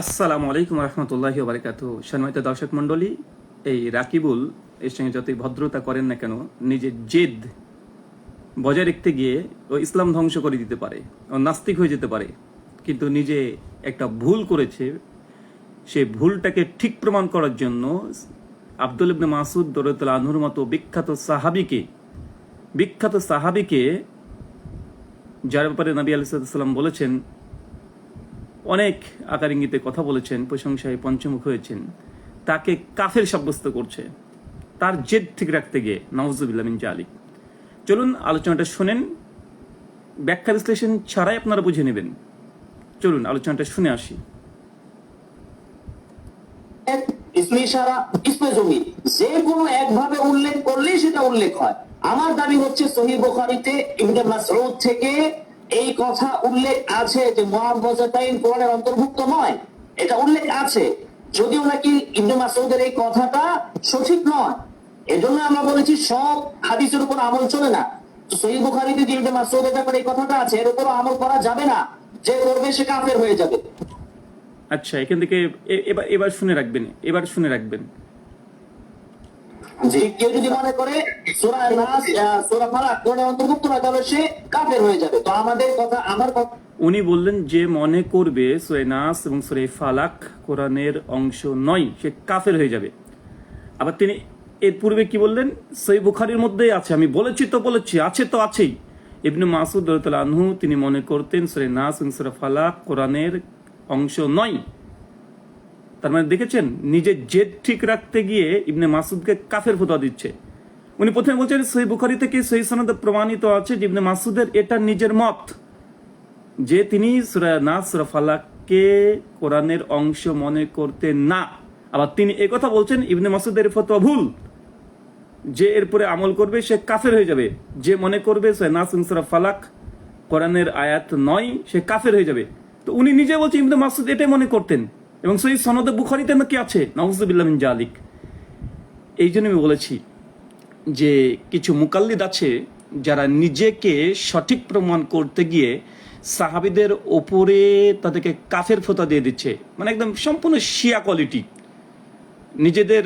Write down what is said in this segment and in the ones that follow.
আসসালামু আলাইকুম রহমতুল্লাহি ওয়া বারাকাতুহু। সম্মানিত দর্শক মণ্ডলী, এই রাকিবুল এর সঙ্গে যতই ভদ্রতা করেন না কেন, নিজের জেদ বজায় রাখতে গিয়ে ও ইসলাম ধ্বংস করে দিতে পারে, ও নাস্তিক হয়ে যেতে পারে। কিন্তু নিজে একটা ভুল করেছে, সেই ভুলটাকে ঠিক প্রমাণ করার জন্য আব্দুল ইবনে মাসউদ রাদিয়াল্লাহু আনহুর মতো বিখ্যাত সাহাবীকে যার ব্যাপারে নবী আলাইহিস সালাম বলেছেন, অনেক আকার ইঙ্গিতে কথা বলেছেন, প্রশংসায় পঞ্চমুখ হয়েছেন, তাকে কাফের সাব্যস্ত করছে তার জেদ ঠিক রাখতে গিয়ে। নাউজুবিল্লাহ মিন জালিক। চলুন আলোচনাটা শুনেন, ব্যাখ্যা বিশ্লেষণ ছাড়াই আপনারা বুঝে নেবেন। চলুন আলোচনাটা শুনে আসি। ইসমে ইশারা, ইসমে জমির যে কোনো একভাবে উল্লেখ করলেই সেটা উল্লেখ হয়। আমার দাবি হচ্ছে সহিহ বুখারীতে ইবনে মাসউদ থেকে এই কথা উল্লেখ আছে যে মুআওয়াযাতাইন কোরআনের অন্তর্ভুক্ত নয়, এটা উল্লেখ আছে, যদিও নাকি ইবনে মাসউদের এই কথাটা সঠিক নয়। এজন্য আমরা বলেছি সব হাদিসের উপর আমল চলে না। তো সহিহ বুখারীতে যে ইবনে মাসউদের ব্যাপারে এই কথাটা আছে, এর উপর আমল করা যাবে না, যে করবে সে কাফের হয়ে যাবে। আচ্ছা, এখান থেকে এবার শুনে রাখবেন। যে কেউ যদি মনে করে সূরা নাস সূরা ফালাক কোরআনের অন্তর্ভুক্ত না, তাহলে সে কাফের হয়ে যাবে। তো আমার কথা উনি বললেন যে মনে করবে সূরা নাস এবং সূরা ফালাক কোরআনের অংশ নয়, সে কাফের হয়ে যাবে। আবার তিনি এর পূর্বে কি বললেন? সহিহ বুখারীর মধ্যেই আছে, আমি বলেছি, আছে তো আছেই। ইবনে মাসউদ রাদিয়াল্লাহু আনহু তিনি মনে করতেন সূরা নাস এবং সূরা ফালাক কোরআনের অংশ নয়। তার মানে দেখেছেন, নিজের জেদ ঠিক রাখতে গিয়ে ইবনে মাসউদকে কাফের ফতোয়া দিচ্ছে। উনি প্রথমে বলছেন সহিহ বুখারী থেকে সহিহ সনদে প্রমাণিত আছে যে ইবনে মাসউদের এটা নিজের মত যে তিনি সূরা নাস সূরা ফালাককে কোরআনের অংশ মনে করতেন না। আবার তিনি একথা বলছেন ইবনে মাসউদের ফতোয়া ভুল, যে এরপরে আমল করবে সে কাফের হয়ে যাবে, যে মনে করবে সূরা নাস এবং সূরা ফালাক কোরআনের আয়াত নয় সে কাফের হয়ে যাবে। তো উনি নিজে বলছেন ইবনে মাসউদ এটাই মনে করতেন, এবং সহিহ সনদে বুখারীতে নাকি আছে। নাউজুবিল্লাহ মিন জালিক। এই জন্য আমি বলেছি যে কিছু মুকাল্লিদ আছে যারা নিজেকে সঠিক প্রমাণ করতে গিয়ে সাহাবীদের ওপরে তাদেরকে কাফের ফতোয়া দিয়ে দিচ্ছে, মানে একদম সম্পূর্ণ শিয়া কোয়ালিটি। নিজেদের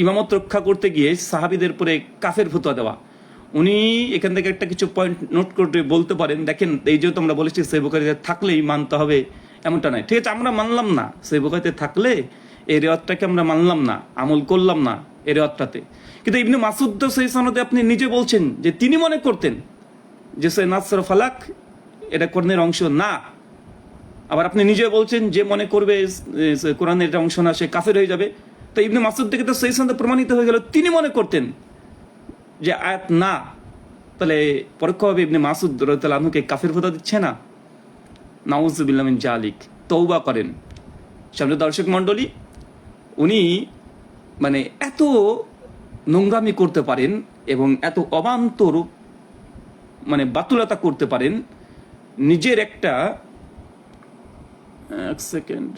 ইমামত রক্ষা করতে গিয়ে সাহাবীদের উপরে কাফের ফতোয়া দেওয়া। উনি এখান থেকে একটা কিছু পয়েন্ট নোট করে বলতে পারেন, দেখেন এই যে তোমরা বলেছি সহিহ বুখারীতে থাকলেই মানতে হবে, এমনটা নয়। ঠিক আছে, আমরা মানলাম না সহিহ বুখারীতে থাকলে এই রেওয়াতটাকে আমরা মানলাম না, আমল করলাম না এই রেওয়াতটাতে। কিন্তু ইবনে মাসউদ তো সহিহ সনদে আপনি নিজে বলছেন যে তিনি মনে করতেন যে সূরা নাস সূরা ফালাক এটা কোরআনের অংশ না। আবার আপনি নিজে বলছেন যে মনে করবে কোরআনের এটা অংশ না সে কাফের হয়ে যাবে। তো ইবনে মাসউদ থেকে তো সহিহ সনদে প্রমাণিত হয়ে গেল তিনি মনে করতেন যে আয়াত না, তাহলে পরোক্ষভাবে ইবনে মাসউদ রাদিয়াল্লাহু আনহুকে কাফের ফতোয়া দিচ্ছে না। নাউজুবিল্লাহ মিন জালিক। তওবা করেন। সামনে দর্শক মণ্ডলী, উনি মানে এত নোংরামি করতে পারেন এবং এত অবান্তর মানে বাতুলতা করতে পারেন, নিজের একটা এক সেকেন্ড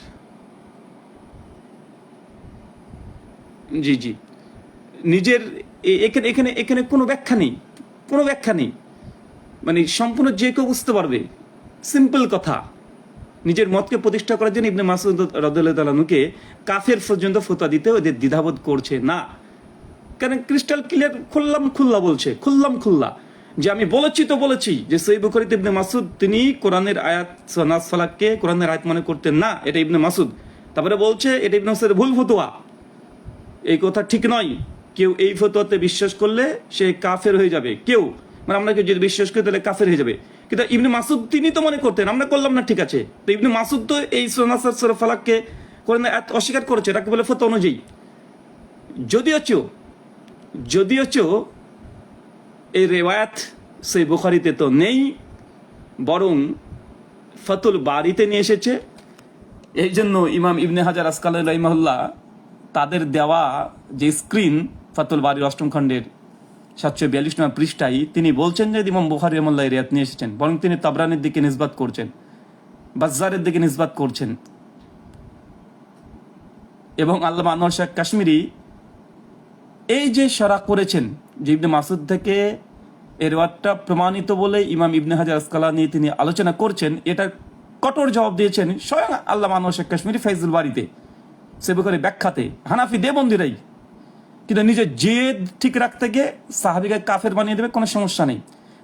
জি নিজের এখানে এখানে এখানে কোনো ব্যাখ্যা নেই, মানে সম্পূর্ণ যে কেউ বুঝতে পারবে। সিম্পল কথা, নিজের মতকে প্রতিষ্ঠা করার জন্য ইবনে মাসউদ রাদিয়াল্লাহু তাআলা আনহুকে কাফের পর্যন্ত ফতোয়া দিতে ওদের দ্বিধাবোধ করছে না। কারণ ক্রিস্টাল ক্লিয়ার খুল্লা বলছে, যে আমি বলেছি যে সহিহ বুখারীতে ইবনে মাসউদ তিনি কোরআনের আয়াত সূরা নাস ফালাককে কোরআনের আয়াত মনে করতেন না, এটা ইবনে মাসউদ। তারপরে বলছে এটা ইবনে মাসউদের ভুল ফতোয়া, এই কথা ঠিক নয়। কেউ এই ফতোয়াতে বিশ্বাস করলে সে কাফের হয়ে যাবে। কেউ মানে আমরা কেউ যদি বিশ্বাস করি তাহলে কাফের হয়ে যাবে। কিন্তু ইবনে মাসউদ তিনি তো মনে করতেন, আমরা করলাম না, ঠিক আছে। তো ইবনে মাসউদ তো এই সূরা নাস সূরা ফালাককে কোরআনের আয়াত অস্বীকার করেছে, এটাকে বলে ফতোয়া অনুযায়ী। যদিও এই রেওয়ায়াত সহিহ বুখারীতে তো নেই, বরং ফাতুল বারীতে নিয়ে এসেছে। এই জন্য ইমাম ইবনে হাজার আসকালানি রাহিমাহুল্লাহ তাদের দেওয়া যে স্ক্রিন ফাতুল বারীর ৮ম খণ্ডের ৭৪২ নম্বর পৃষ্ঠায় তিনি বলছেন যে ইমাম বুখারী রাহিমাহুল্লাহ এই রিওয়ায়াত নিয়ে এসেছেন, বরং তিনি তাবরানির দিকে নিসবাত করছেন, বাজ্জারের দিকে নিসবাত করছেন। এবং আল্লামা আনোয়ার শাহ কাশ্মীরি এই যে শরহ করেছেন যে ইবনে মাসউদ থেকে এই রিওয়ায়াতটা প্রমাণিত বলে ইমাম ইবনে হাজার আসকালানি তিনি আলোচনা করছেন, এটা কঠোর জবাব দিয়েছেন স্বয়ং আল্লামা আনোয়ার শেখ কাশ্মীরি ফাইজুল বাড়িতে, সহিহ বুখারী ব্যাখ্যাতে, হানাফি দেবন্দিরাই। কিন্তু নিজের জেদ ঠিক রাখতে গিয়ে সাহাবীকে কাফের বানিয়ে দেবে, কোনো সমস্যা নেই।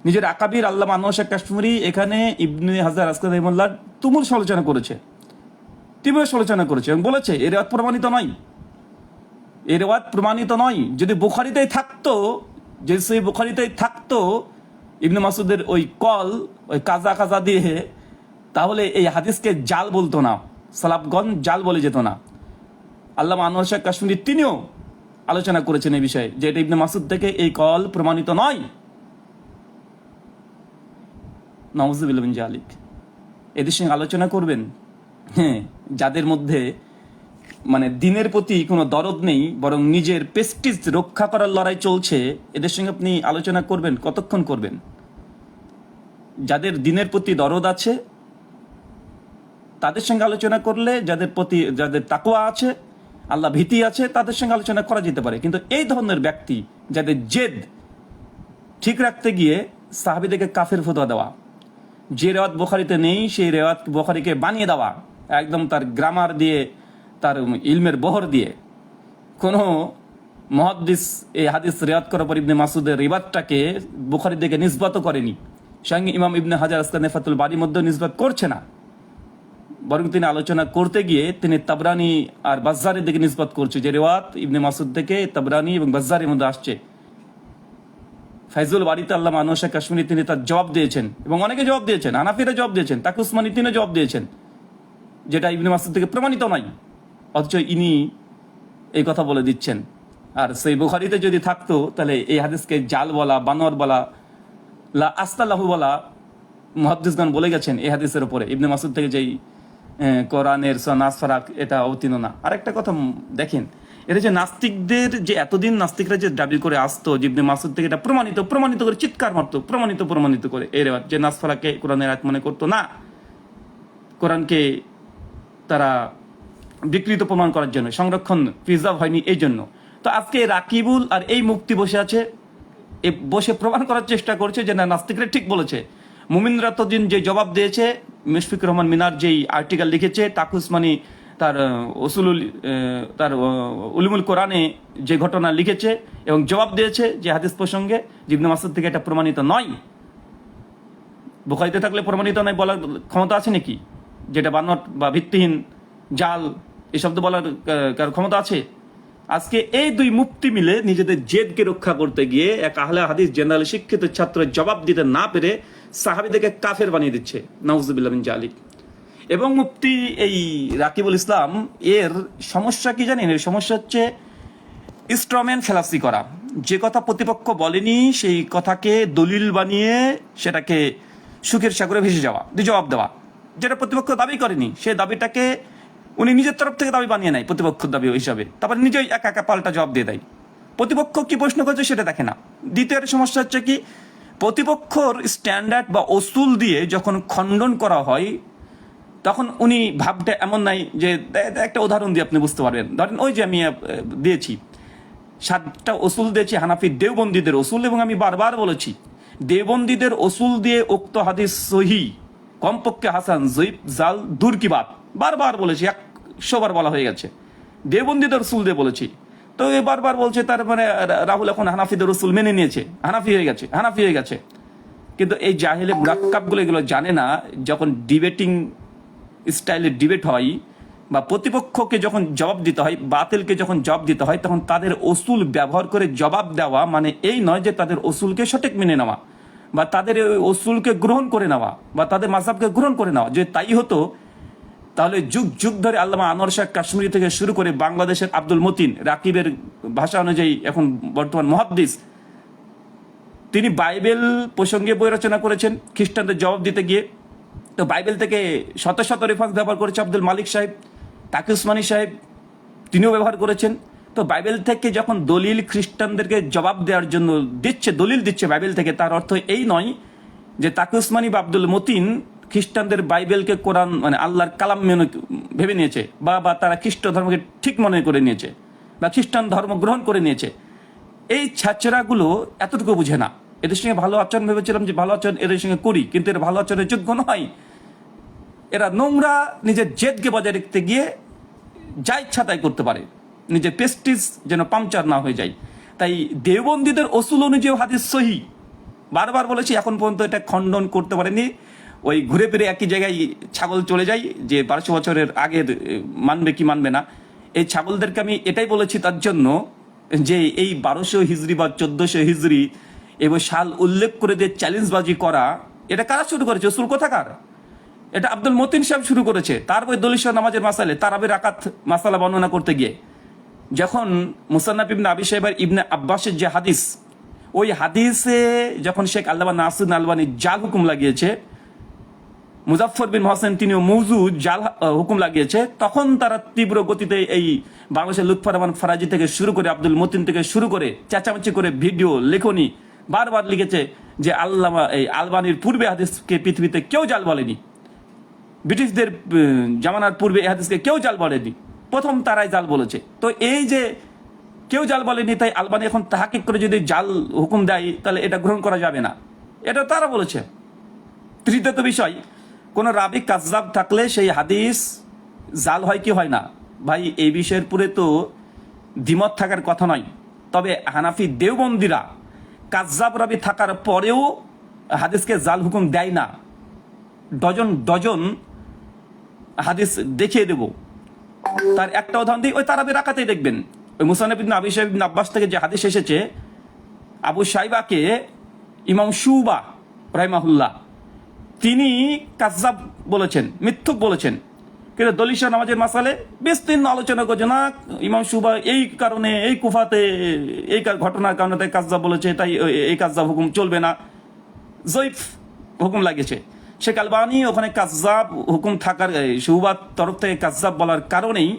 নিজের আকাবির আল্লামা আনোয়ার শেখ কাশ্মীরি এখানে ইবনে হাজার আসকালানি রাহিমাহুল্লাহ তুমুল সমালোচনা করেছে, তীব্র সমালোচনা করেছে এবং বলেছে এর রেওয়াত প্রমাণিত নয়, এর রেওয়াত প্রমাণিত নয়। যদি বুখারীতেই থাকতো, যদি সেই বুখারীতেই থাকতো ইবনে মাসুদের ওই কল, ওই কাজা কাজা দিয়ে, তাহলে এই হাদিসকে জাল বলতো না, সালাফগণ জাল বলে যেত না। আল্লামা আনোয়ার শেখ কাশ্মীরি তিনিও আলোচনা করেছেন এই বিষয়ে যে এটা ইবনে মাসুদ থেকে এই কল প্রমাণিত নয়। নাউযুবিল্লাহ মিন যালিক। এদের সঙ্গে আলোচনা করবেন, হ্যাঁ, যাদের মধ্যে মানে দিনের প্রতি কোনো দরদ নেই, বরং নিজের প্রেস্টিজ রক্ষা করার লড়াই চলছে, এদের সঙ্গে আপনি আলোচনা করবেন, কতক্ষণ করবেন? যাদের দিনের প্রতি দরদ আছে তাদের সঙ্গে আলোচনা করলে, যাদের তাকওয়া আছে, আল্লাহ ভীতি আছে, তাদের সঙ্গে আলোচনা করা যেতে পারে। কিন্তু এই ধরনের ব্যক্তি যাদের জেদ ঠিক রাখতে গিয়ে সাহাবীদেরকে কাফের ফতোয়া দেওয়া, যে রেওয়াত বুখারীতে নেই সেই রেওয়াত বুখারীকে বানিয়ে দেওয়া, একদম তার গ্রামার দিয়ে, তার ইলমের বহর দিয়ে। কোনো মুহাদ্দিস এই হাদিস রেওয়াত করার পর ইবনে মাসুদের রিবাতটাকে বুখারীর দিকে নিসবত করেনি, সঙ্গে ইমাম ইবনে হাজার আসকালানি ফাতুল বারীর মধ্যে নিসবত করছে না, বরং তিনি আলোচনা করতে গিয়ে তিনি তাবরানি আর বাজ্জারের দিকে নিসবত করছে, যে রেওয়াত ইবনে মাসুদ থেকে তাবরানি এবং বাজ্জারের মধ্যে আসছে। ফাইজুল বাড়িতে আল্লামা আনোয়ার শেখ কাশ্মীরি তিনি তার জবাব দিয়েছেন এবং অনেকে জবাব দিয়েছেন, হানাফিরা জবাব দিয়েছেন, তাকি উসমানী তিনি জবাব দিয়েছেন, যেটা ইবনে মাসুদ থেকে প্রমাণিত নয়, অথচ ইনি এই কথা বলে দিচ্ছেন। আর সেই বুখারীতে যদি থাকতো তাহলে এই হাদিসকে জাল বলা, বানোয়ার বলা, লা আস্তালাহু বলা, মুহাদ্দিসগণ বলে গেছেন এই হাদিসের উপরে ইবনে মাসুদ থেকে যেই কোরআনের নাস ফারাক এটা অবতীর্ণ না। আরেকটা কথা দেখেন, এটা যে নাস্তিকদের যে এতদিন নাস্তিকরা যে দাবি করে আসতো যে ইবনে মাসুদ থেকে এটা প্রমাণিত করে চিৎকার মারতো, প্রমাণিত করে এই রেওয়াত, যে নাস ফারাককে কোরআনের আয়াত মনে করতো না, কোরআনকে তারা বিকৃত প্রমাণ করার জন্য, সংরক্ষণ প্রিজার্ভ হয়নি এই জন্য। তো আজকে রাকিবুল আর এই মুক্তি বসে আছে, বসে প্রমাণ করার চেষ্টা করছে যে না, নাস্তিকরা ঠিক বলেছে। মুমিন রাতদিন যে জবাব দিয়েছে, মুশফিকুর রহমান মিনার যেই আর্টিকেল লিখেছে, তাকি উসমানী তার উলুমুল কোরআনে যে ঘটনা লিখেছে এবং জবাব দিয়েছে যে হাদিস প্রসঙ্গে, ইবনে মাসুদ থেকে এটা প্রমাণিত নয়। বুখারীতে থাকলে প্রমাণিত নয় বলার ক্ষমতা আছে নাকি? যেটা বানোয়াট বা ভিত্তিহীন, জাল, এই শব্দ বলার কার ক্ষমতা আছে? আজকে এই দুই মুফতি মিলে নিজেদের জেদকে রক্ষা করতে গিয়ে এক আহলে হাদিস জেনারেল শিক্ষিত ছাত্রের জবাব দিতে না পেরে সাহাবীদেরকে কাফের বানিয়ে দিচ্ছে, নাউযুবিল্লাহ মিন যালিক। এবং মুফতি এই রাকিবুল ইসলাম, এর সমস্যা কি জানেন? এর সমস্যা হচ্ছে স্ট্রম্যান ফেলাসি করা, যে কথা প্রতিপক্ষ বলেনি সেই কথাকে দলিল বানিয়ে সেটাকে সুখের সাগরে ভেসে যাওয়া, জবাব দেওয়া, যেটা প্রতিপক্ষ দাবি করেনি সেই দাবিটাকে উনি নিজের তরফ থেকে দাবি বানিয়ে নেয় প্রতিপক্ষের দাবি হিসাবে, তারপর নিজেই একা একা পাল্টা জবাব দিয়ে দেয়। প্রতিপক্ষ কি প্রশ্ন করছে সেটা দেখে না। দ্বিতীয় সমস্যা হচ্ছে কি, প্রতিপক্ষর স্ট্যান্ডার্ড বা অসুল দিয়ে যখন খণ্ডন করা হয় তখন উনি ভাবটা এমন নাই যে, একটা উদাহরণ দিয়ে আপনি বুঝতে পারবেন। ধরেন ওই যে আমি দিয়েছি 7টা অসুল দিয়েছি হানাফি দেওবন্দীদের অসুল, এবং আমি বারবার বলেছি দেওবন্দীদের অসুল দিয়ে উক্ত হাদিস সহি, কমপক্ষে হাসান, জয়ীফ, জাল, দূর কি বাত, বারবার বলেছি, 100 বার বলা হয়ে গেছে, দেওবন্দীদের রসুল দিয়ে বলেছি। তো এ বারবার বলছে তার মানে রাহুল এখন হানাফিদের রসুল মেনে নিয়েছে, হানাফি হয়ে গেছে। কিন্তু এই জাহেলে মুরাক্কাবগুলো এগুলো জানে না, যখন ডিবেটিং স্টাইলে ডিবেট হয় বা প্রতিপক্ষকে যখন জবাব দিতে হয়, বাতিলকে যখন জবাব দিতে হয়, তখন তাদের অসুল ব্যবহার করে জবাব দেওয়া মানে এই নয় যে তাদের অসুলকে সঠিক মেনে নেওয়া বা তাদের ওই অসুলকে গ্রহণ করে নেওয়া বা তাদের মাযহাবকে গ্রহণ করে নেওয়া। যে তাই হতো তাহলে যুগ যুগ ধরে আল্লামা আনোয়ার শেখ কাশ্মীরি থেকে শুরু করে বাংলাদেশের আব্দুল মতিন, রাকিবের ভাষা অনুযায়ী এখন বর্তমান মুহাদ্দিস, তিনি বাইবেল প্রসঙ্গে বই রচনা করেছেন খ্রিস্টানদের জবাব দিতে গিয়ে। তো বাইবেল থেকে শত শত রেফারেন্স ব্যবহার করেছে আব্দুল মালিক সাহেব, তাকি উসমানী সাহেব, তিনিও ব্যবহার করেছেন। তো বাইবেল থেকে যখন দলিল খ্রিস্টানদেরকে জবাব দেওয়ার জন্য দলিল দিচ্ছে বাইবেল থেকে, তার অর্থ এই নয় যে তাকি উসমানী বা আব্দুল মতিন খ্রিস্টানদের বাইবেলকে কোরআন মানে আল্লাহর কালাম ভেবে নিয়েছে বা তারা খ্রিস্ট ধর্মকে ঠিক মনে করে নিয়েছে বা খ্রিস্টান ধর্ম গ্রহণ করে নিয়েছে। এই ছাত্রগুলো এতটুকু বুঝে না। এদের সঙ্গে ভালো আচরণ ভেবেছিলাম যে ভালো আচরণ এদের সঙ্গে করি, কিন্তু এর ভালো আচরণের যোগ্য নয়। এরা নোংরা নিজের জেদকে বজায় রাখতে গিয়ে যা ইচ্ছা তাই করতে পারে, নিজের প্রেস্টিজ যেন পাংচার না হয়ে যায়। তাই দেওবন্দীদের অসুল অনুযায়ী হাদিস সহি, বারবার বলেছি, এখন পর্যন্ত এটা খণ্ডন করতে পারেনি। ওই ঘুরে ফিরে একই জায়গায় ছাগল চলে যায় যে 1200 বছরের আগের মানবে কি মানবে না। এই ছাগলদেরকে আমি এটাই বলেছি তার জন্য যে এই 1200 হিজরি বা 1400 হিজরি এবং সাল উল্লেখ করে দিয়ে চ্যালেঞ্জবাজি করা, এটা কারা শুরু করেছে? রসুল কোথাকার? এটা আব্দুল মতিন সাহেব শুরু করেছে তার বই দলিশা নামাজের মাসালে, তারাবির রাকাত মাসালা বর্ণনা করতে গিয়ে। যখন মুসান্নাফ ইবনে আবি শাইবার ইবনে আব্বাসের যে হাদিস, ওই হাদিসে যখন শেখ আল্লামা নাসির আলবানী জাল হুকুম লাগিয়েছে, মুজাফফর বিন হোসেন তিনিও মৌজু জাল হুকুম লাগিয়েছে, তখন তারা তীব্র গতিতে এই বাংলাদেশের লুৎফর রহমান ফরাজি থেকে শুরু করে আব্দুল মতিন থেকে শুরু করে চেঁচামেচি করে ভিডিও লেখনি বারবার লিখেছে যে আল্লামা এই আলবানির পূর্বে হাদিসকে পৃথিবীতে কেউ জাল বলেনি, ব্রিটিশদের জামানার পূর্বে এই হাদিসকে কেউ জাল বলেনি, প্রথম তারাই জাল বলেছে। তো এই যে কেউ জাল বলেনি, তাই আলবানি এখন তাহাকিক করে যদি জাল হুকুম দেয় তাহলে এটা গ্রহণ করা যাবে না, এটা তারা বলেছে। তৃতীয়ত বিষয়, কোন রাবি কাযযাব থাকলে সেই হাদিস জাল হয় কি হয় না, ভাই এই বিষয়ের পুরে তো দ্বিমত থাকার কথা নয়। তবে হানাফি দেওবন্দীরা কাযযাব রাবি থাকার পরেও হাদিসকে জাল হুকুম দেয় না। ডজন ডজন হাদিস দেখিয়ে দেব, তার একটা উদাহরণ দিই, ওই তারাবির রাকাতেই দেখবেন। ওই মুসান্নাফ ইবনে আবি শাইবা ইবনে আব্বাস থেকে যে হাদিস এসেছে, আবু শাইবাকে ইমাম শুবা রাহিমাহুল্লাহ তিনি কাযযাব বলেছেন, মিথ্যুক বলেছেন। কিন্তু দলিশা নামাজের মাসালে বিস্তীর্ণ আলোচনা করছে, না ইমাম শুবা এই কারণে, এই কুফাতে এই ঘটনার কারণে তাই কাযযাব বলেছে, তাই এই কাযযাব হুকুম চলবে না, জয়ীফ হুকুম লাগিয়েছে। শেখ আলবানী ওখানে কাযযাব হুকুম থাকার, শুবার তরফ থেকে কাযযাব বলার কারণেই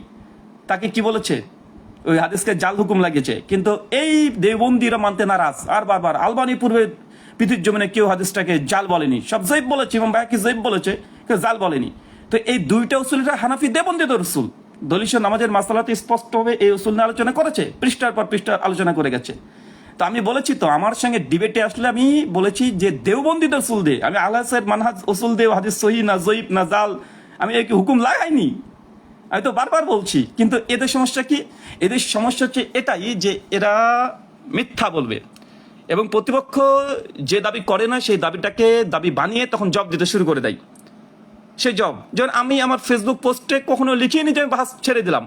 তাকে কি বলেছে, ওই হাদিসকে জাল হুকুম লাগিয়েছে। কিন্তু এই দেওবন্দীরা মানতে নারাজ, আর বারবার আলবানী পূর্বে পৃথিবীর জমিনে কেউ হাদিসটাকে জাল বলেনি, সব জয়ীফ বলেছে, এবং বাকি জয়ীফ বলেছে, কেউ জাল বলেনি। তো এই দুইটা উসুলটা হানাফি দেওবন্দীদের উসুল। দলিশা নামাজের মাসালাতে স্পষ্টভাবে এই উসুল নিয়ে আলোচনা করেছে, পৃষ্ঠার পর পৃষ্ঠা আলোচনা করে গেছে। তো আমি বলেছি, তো আমার সঙ্গে ডিবেটে আসলে আমি বলেছি যে দেওবন্দীদের উসুল দিয়ে, আমি আল্লাহের মানহাজ উসুল দিয়ে হাদিস সহি না জয়ীফ না জাল আমি এই হুকুম লাগাইনি, আমি তো বারবার বলছি। কিন্তু এদের সমস্যা কি? এদের সমস্যা হচ্ছে এটাই যে এরা মিথ্যা বলবে, এবং প্রতিপক্ষ যে দাবি করে না সেই দাবিটাকে দাবি বানিয়ে তখন জব দিতে শুরু করে দেয়। সেই জব, যেমন আমি আমার ফেসবুক পোস্টে কখনো লিখিনি যে আমি বাস ছেড়ে দিলাম,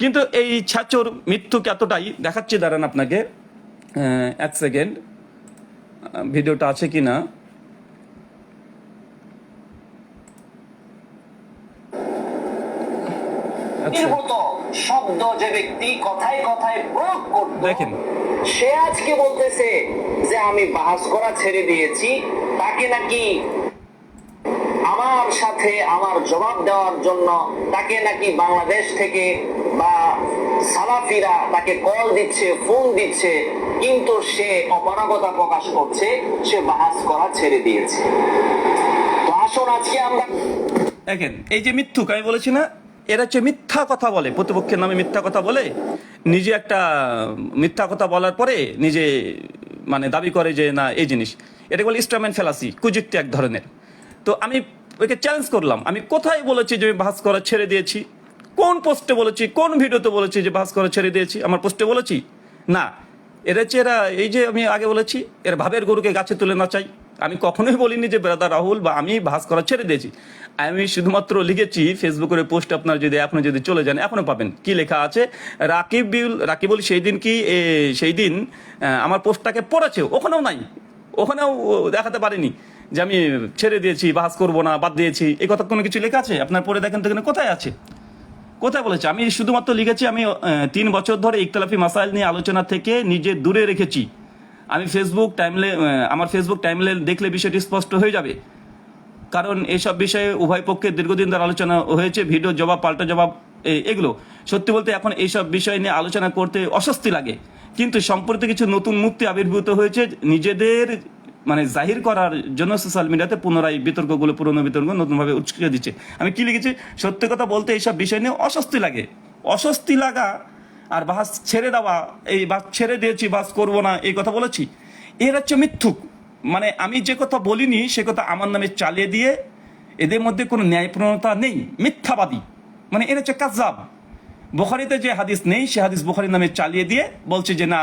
কিন্তু এই ছাচোর মৃত্যুকে এতটাই দেখাচ্ছি, দাঁড়ান আপনাকে এক সেকেন্ড, ভিডিওটা আছে কি না। নির্গত শব্দ যে ব্যক্তি কথায় কথায় প্রয়োগ করত, দেখেন সে আজকে বলতেছে যে আমি বাহাস করা ছেড়ে দিয়েছি, তাকে নাকি আমার সাথে আমার জবাব দেওয়ার জন্য তাকে নাকি বাংলাদেশ থেকে বা সালাফিরা তাকে কল দিচ্ছে, ফোন দিচ্ছে, কিন্তু সে অপারগতা প্রকাশ করছে, সে বাহাস করা ছেড়ে দিয়েছে। তো আসুন আজকে আমরা দেখেন, এই যে মিথ্যুক আমি বলেছি না, এরা হচ্ছে মিথ্যা কথা বলে, প্রতিপক্ষের নামে মিথ্যা কথা বলে, নিজে একটা মিথ্যা কথা বলার পরে নিজে মানে দাবি করে যে না এই জিনিস, এটা বলে ইনস্ট্রুমেন্ট ফেলাসি, কুযুক্তি এক ধরনের। তো আমি ওকে চ্যালেঞ্জ করলাম, আমি কোথায় বলেছি যে আমি বাহাস করা ছেড়ে দিয়েছি? কোন পোস্টে বলেছি, কোন ভিডিওতে বলেছি যে বাহাস করা ছেড়ে দিয়েছি? আমার পোস্টে বলেছি না। এরা হচ্ছে এরা, এই যে আমি আগে বলেছি, এরা ভাবের গরুকে গাছে তুলে না চাই। আমি কখনোই বলিনি যে ব্রাদার রাহুল বা আমি বাহাস করা ছেড়ে দিয়েছি। আমি শুধুমাত্র লিখেছি ফেসবুকের পোস্ট, আপনার যদি এখনো যদি চলে যান এখনো পাবেন, কি লেখা আছে, রাকিবুল সেই দিন আমার পোস্টটাকে পড়েছে, ওখানেও নাই, ওখানেও দেখাতে পারিনি যে আমি ছেড়ে দিয়েছি, বাহাস করবো না, বাদ দিয়েছি, এই কথা কোনো কিছু লেখা আছে? আপনার পরে দেখেন তো এখানে কোথায় আছে, কোথায় বলেছে? আমি শুধুমাত্র লিখেছি আমি 3 বছর ধরে ইখতিলাফি মাসাইল নিয়ে আলোচনা থেকে নিজে দূরে রেখেছি। আমি আমার ফেসবুক টাইমলাইন দেখলে বিষয়টি স্পষ্ট হয়ে যাবে, কারণ এইসব বিষয়ে উভয় পক্ষে দীর্ঘদিন ধরে আলোচনা হয়েছে, ভিডিও জবাব, পাল্টা জবাব, এগুলো সত্যি বলতে এখন এইসব বিষয় নিয়ে আলোচনা করতে অস্বস্তি লাগে। কিন্তু সম্প্রতি কিছু নতুন মুক্তি আবির্ভূত হয়েছে, নিজেদের মানে জাহির করার জন্য সোশ্যাল মিডিয়াতে পুনরায় বিতর্কগুলো, পুরনো বিতর্ক নতুনভাবে উৎসাহ দিচ্ছে। আমি কি লিখেছি, সত্যি কথা বলতে এইসব বিষয় নিয়ে অস্বস্তি লাগে, অস্বস্তি লাগা আর বাস ছেড়ে দেওয়া, এই বাস ছেড়ে দিয়েছি, বাস করবো না, এই কথা বলেছি, এর হচ্ছে মিথ্যুক। মানে আমি যে কথা বলিনি সে কথা আমার নামে চালিয়ে দিয়ে এদের মধ্যে কোনো ন্যায়প্রণতা নেই, মিথ্যাবাদী, মানে এরা হচ্ছে কাযযাব। বুখারীতে যে হাদিস নেই সে হাদিস বুখারীর নামে চালিয়ে দিয়ে বলছে যে না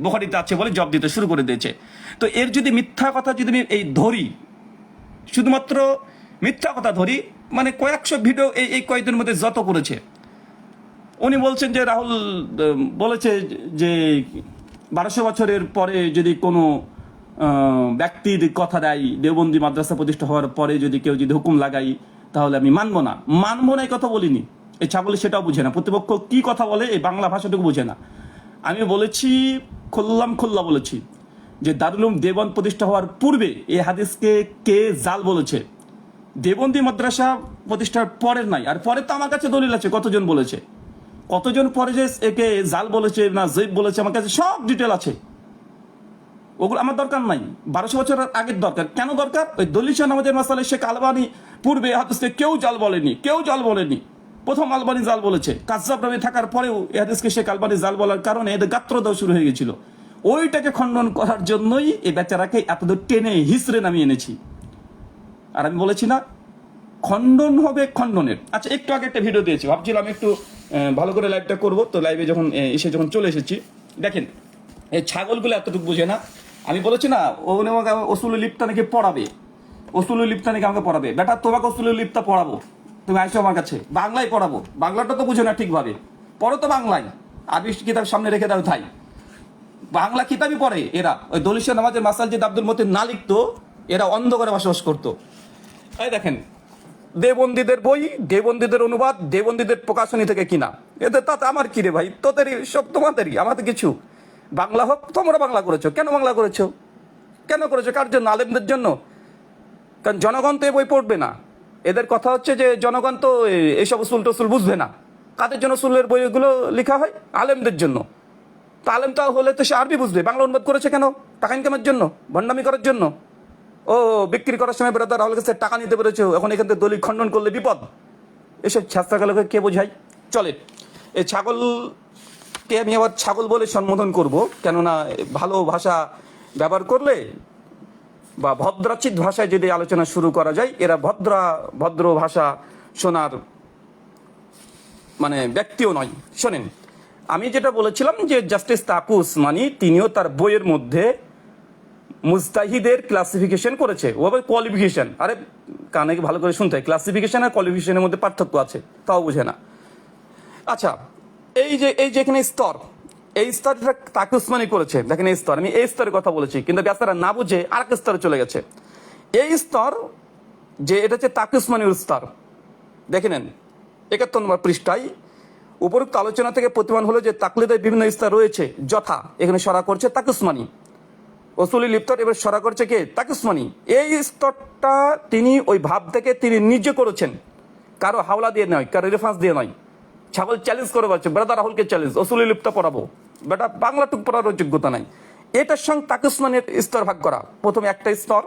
বুখারীতে আছে বলে জব দিতে শুরু করে দিয়েছে। তো এর যদি মিথ্যা কথা যদি আমি এই ধরি, শুধুমাত্র মিথ্যা কথা ধরি, মানে কয়েকশো ভিডিও এই কয়েকদিনের মধ্যে যত করেছে, উনি বলছেন যে রাহুল বলেছে যে 1200 বছরের পরে যদি কোনো ব্যক্তির কথা দেয়, দেওবন্দি মাদ্রাসা প্রতিষ্ঠা হওয়ার পরে যদি কেউ যদি হুকুম লাগাই তাহলে আমি মানবো না এই কথা বলিনি। এই ছাগল সেটাও বুঝে না, প্রতিপক্ষ কি কথা বলে এই বাংলা ভাষাটুকু বুঝে না। আমি বলেছি, খোল্লা বলেছি যে দারুল উলুম দেওবন্দ প্রতিষ্ঠা হওয়ার পূর্বে এই হাদিসকে কে জাল বলেছে, দেওবন্দি মাদ্রাসা প্রতিষ্ঠার পরের নাই। আর পরে তো আমার কাছে দলিল আছে কতজন বলেছে, কতজন পরে যে একে জাল বলেছে না জৈব বলেছে, আমার কাছে সব ডিটেল আছে। ওগুলো আমার দরকার নাই, 1200 বছর আগের দরকার। কেন দরকার? ওই দলিল নামাজের মাসালে শেখ আলবানী পূর্বে হাদিসকে কেউ জাল বলেনি, প্রথম আলবানী জাল বলেছে। কাযযাব রাবী থাকার পরেও এই হাদিসকে শেখ আলবানী জাল বলার কারণে এদের গাত্র দেওয়া শুরু হয়ে গেছিল। ওইটাকে খণ্ডন করার জন্যই এই বেচারাকে এতদূর টেনে হিসড়ে নামিয়ে এনেছি। আর আমি বলেছি না খণ্ডন হবে খণ্ডনের। আচ্ছা, একটু আগে একটা ভিডিও দিয়েছি, ভাবছিলাম একটু ভালো করে লাইভটা করবো, তো লাইভে যখন চলে এসেছি, দেখেন এই ছাগলগুলো এতটুকু বুঝে না। আমি বলেছি না আমাকে ওসুলুল লিপ্তা নাকি পড়াবে, আমাকে পড়াবে। বেটা তোমাকে ওসুলুল লিপ্তা পড়াবো, তুমি আইসো আমার কাছে, বাংলায় পড়াবো। বাংলাটা তো বুঝো না ঠিকভাবে, পড়ো তো বাংলায়, আরবি কিতাব সামনে রেখে দাও তাই। বাংলা কিতাবই পড়ে এরা। ওই দলিল নামাজের মাসাল যদি আব্দুল মতিন না লিখতো, এরা অন্ধকারে বসবাস করতো। এই দেখেন দেবন্দীদের বই, দেবন্দীদের অনুবাদ, দেবন্দীদের প্রকাশনী থেকে কিনা। এদের তাতে আমার কি রে ভাই, তোদেরই সব, তোমাদেরই, আমাদের কিছু। বাংলা হোক, তোমরা বাংলা করেছো, কেন বাংলা করেছো? কার জন্য? আলেমদের জন্য। কারণ জনগণ তো এই বই পড়বে না। এদের কথা হচ্ছে যে জনগণ তো এইসব উসুল টসুল বুঝবে না। কাদের জন্য উসুলের বইগুলো লেখা হয়? আলেমদের জন্য। তো আলেম তো হলে তো সে আরবি বুঝবে। বাংলা অনুবাদ করেছে কেন? টাকা ইনকামের জন্য, ভণ্ডামি করার জন্য। ও বিক্রি করার সময় ব্রাদার রাহুল কাছে টাকা নিতে পেরেছো, এখন এখান থেকে দলিল খণ্ডন করলে বিপদ। এসব ছাত্রকালকে কে বোঝায়? চলে এই ছাগলকে আমি আবার ছাগল বলে সম্বোধন করব, কেননা ভালো ভাষা ব্যবহার করলে বা ভদ্রাচিত ভাষায় যদি আলোচনা শুরু করা যায়, এরা ভদ্র ভাষা শোনার মানে ব্যক্তিও নয়। শোনেন, আমি যেটা বলেছিলাম যে জাস্টিস তাকু উসমানী তিনিও তার বইয়ের মধ্যে মুজতাহিদের ক্লাসিফিকেশন করেছে। ও আবার কোয়ালিফিকেশন, আরে কানে ভালো করে শুনতে হয়, ক্লাসিফিকেশন আর কোয়ালিফিকেশনের মধ্যে পার্থক্য আছে, তাও বুঝে না। আচ্ছা, এই যে এখানে স্তর, এই স্তরটা তাকে উসমানী করেছে। দেখেন এই স্তর, আমি এই স্তরের কথা বলেছি, কিন্তু বেচারা না বুঝে আরেক স্তরে চলে গেছে। এই স্তর যে এটা হচ্ছে তাকে উসমানীর স্তর, দেখে নেন 71 নম্বর পৃষ্ঠায় উপরোক্ত আলোচনা থেকে প্রতিমান হলো যে তাকলিদের বিভিন্ন স্তর রয়েছে, যথা এখানে সরা করছে তাকে উসমানী, ওসুলি লিপ্তর, এবার সরা করছে কে? তাকে উসমানী। এই স্তরটা তিনি ওই ভাব থেকে তিনি নিজে করেছেন, কারো হাওলা দিয়ে নয়, কারো রেফারেন্স দিয়ে নয়। ছাগল চ্যালেঞ্জ করে বলছে, ব্রাদার রাহুলকে চ্যালেঞ্জ, ওসুলি লিপ্ত পড়াবো, বেটা বাংলা টুক পড়ার যোগ্যতা নাই। এটার সঙ্গে তাকে উসমানের স্তর ভাগ করা। প্রথমে একটা স্তর,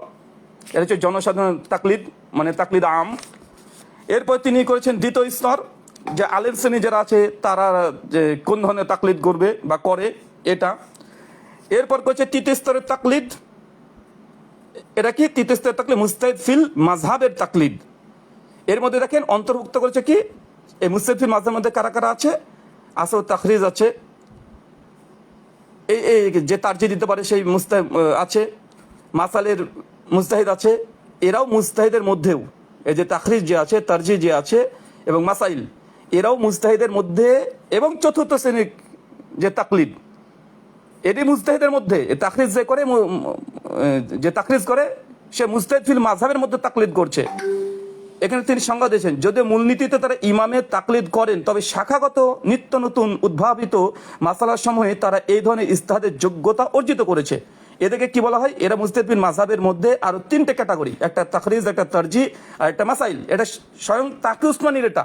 এটা হচ্ছে জনসাধারণ তাকলিদ, মানে তাকলিদ আম। এরপর তিনি করেছেন দ্বিতীয় স্তর, যে আলেম শ্রেণী যারা আছে তারা যে কোন ধরনের তাকলিদ করবে বা করে, এটা। এরপর করেছে তৃতীয় স্তরের তাকলিদ। এটা কি? তৃতীয় স্তরের তাকলিদ মুস্তাহিদ ফিল মাযহাবের তাকলিদ। এর মধ্যে দেখেন অন্তর্ভুক্ত করেছে কি, এই মুস্তাহিদ ফিল মাযহাবের মধ্যে কারা কারা আছে? আসর তাখরিজ আছে, এই যে তারজি দিতে পারে সেই মুস্তাহিদ আছে, মাসালের মুস্তাহিদ আছে। এরাও মুস্তাহিদের মধ্যেও, এই যে তাখরিজ যে আছে, তারজি যে আছে এবং মাসাইল, এরাও মুস্তাহিদের মধ্যে। এবং চতুর্থ শ্রেণীর যে তাকলিদ, এটি মুস্তাহিদের মধ্যে। তাখরিজ যে তাখরিজ করে সে মুস্তাহিদ ফিল মাযহাবের মধ্যে তাকলিদ করছে। এখানে তিনি সংজ্ঞা দিয়েছেন, যদি মূলনীতিতে তারা ইমামের তাকলিদ করেন, তবে শাখাগত নিত্য নতুন উদ্ভাবিত মাসালার সমূহে তারা এই ধরনের ইজতিহাদের যোগ্যতা অর্জিত করেছে। এদেরকে কি বলা হয়? এরা মুস্তাহিদ ফিল মাযহাবের মধ্যে আরো 3টে ক্যাটাগরি, একটা তাখরিজ, একটা তারজি আর একটা মাসাইল। এটা স্বয়ং তাকি উসমানীর, এটা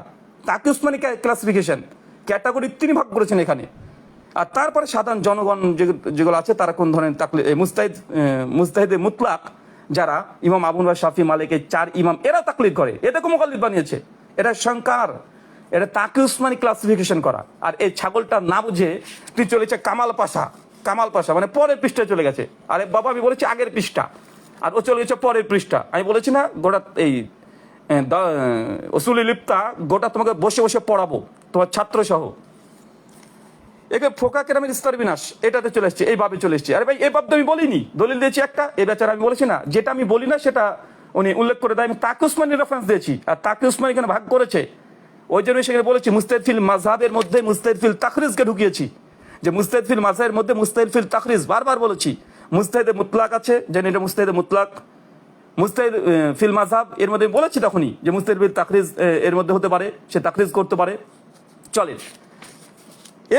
তাকি উসমানী ক্লাসিফিকেশন, ক্যাটাগরি তিনি ভাগ করেছেন এখানে। আর তারপরে সাধারণ জনগণ যেগুলো আছে তারা কোন ধরনের তাকলিদ, মুজতাহিদে মুতলাক যারা ইমাম আবু হানিফা, শাফি, মালিকের 4 ইমাম, এরা তাকলিদ করে, এদেরকে মুকাল্লিদ বানিয়েছে। এটা সংকার, এটা তাকি উসমানী ক্লাসিফিকেশন করা। আর এই ছাগলটা না বুঝে তুই চলেছে কামাল পাশা, মানে পরের পৃষ্ঠায় চলে গেছে। আরে বাবা, আমি বলেছি আগের পৃষ্ঠা, আর ও চলে গেছে পরের পৃষ্ঠা। আমি বলেছি না গোটা এই উসুল লিপ্তা গোটা তোমাকে বসে বসে পড়াবো, তোমার ছাত্র সহ। একে ফোকা কেরামের স্তর বিনাশ, এটাতে চলে এসছে, এইভাবে চলে এসছে। আরে ভাই, এই ভাব তো আমি বলিনি, দলিল দিয়েছি একটা, এই বেচারা আমি বলেছি না, যেটা আমি বলি না সেটা উনি উল্লেখ করে দেয়। আমি তাকি উসমানির রেফারেন্স দিয়েছি, আর তাকি উসমানি এখানে ভাগ করেছে, ওই জন্য সেখানে বলেছি মুস্তাহিদ ফিল মাযহাবের মধ্যে মুস্তাহিদ ফিল তাখরিজকে ঢুকিয়েছি, যে মুস্তাহিদ ফিল মাযহাবের মধ্যে মুস্তাহিদ ফিল তাখরিজ বারবার বলেছি। মুস্তাহিদে মুতলাক আছে, যেন এটা মুস্তাহিদে মুতলাক, মুস্তাহিদ ফিল মাযহাব এর মধ্যে বলেছি তখনই যে মুস্তাহিদ ফিল তাখরিজ এর মধ্যে হতে পারে, সে তাখরিজ করতে পারে। চলে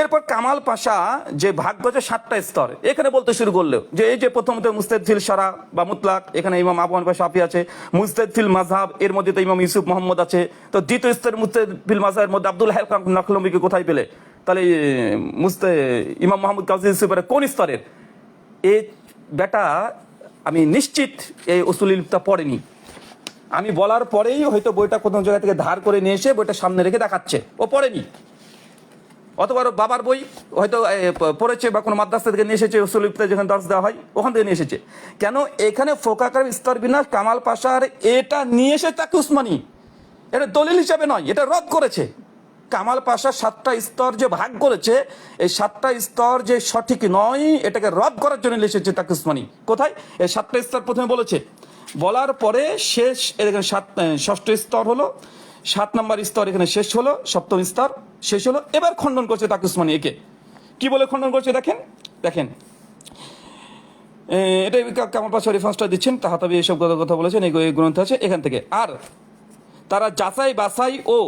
এরপর কামাল পাশা যে ভাগ করেছে 7টা স্তর, এখানে বলতে শুরু করলো যে এই যে প্রথমত মুস্তাহিদ ফিল শারা বা মুতলাক, এখানে ইমাম আবু হানিফা শাফি আছে। মুস্তাহিদ ফিল মাযহাব এর মধ্যে তো ইমাম ইউসুফ মোহাম্মদ আছে। তো দ্বিতীয় স্তরের মুস্তাহিদ ফিল মাযহাবের মধ্যে আব্দুল হাই নাখলমিকে কোথায় পেলে? তাহলে ইমাম মোহাম্মদ কাজী ইউসুফের কোন স্তরের? এই বেটা আমি নিশ্চিত এই উসুল ইলমটা পড়েনি। আমি বলার পরেই হয়তো বইটা কোন জায়গা থেকে ধার করে নিয়ে এসে বইটা সামনে রেখে দেখাচ্ছে ও পড়েনি, অথবা বাবার বই হয়তো পড়েছে বা কোনো মাদ্রাসা থেকে নিয়ে এসেছে, উসুল ইলমে যেখানে দর্শ দেওয়া হয় ওখান থেকে নিয়ে এসেছে। কেন এখানে ফোকাকার স্তর বিনাশ কামাল পাশার এটা নিয়ে এসে তাকি উসমানি, এটা দলিল হিসাবে নয়, এটা রদ করেছে। কামাল পাশা 7টা স্তর যে ভাগ করেছে, এই 7টা স্তর যে সঠিক নয় এটাকে রদ করার জন্য এসেছে তাকি উসমানি। কোথায় এই 7টা স্তর প্রথমে বলেছে, বলার পরে শেষ এখানে 6ষ্ঠ স্তর হলো, 7 নম্বর স্তর এখানে শেষ হলো, 7ম স্তর শেষ হলো। এবার খণ্ডন করছে তাকি উসমানি। একে কি বলে খণ্ডন করছে দেখেন, দেখেন এটা কামাল পাশা রেফারেন্সটা দিচ্ছেন, তাহাতাবি এইসব কথা বলেছেন, এই গ্রন্থ আছে এখান থেকে। আর তারা যাচাই বাছাই ও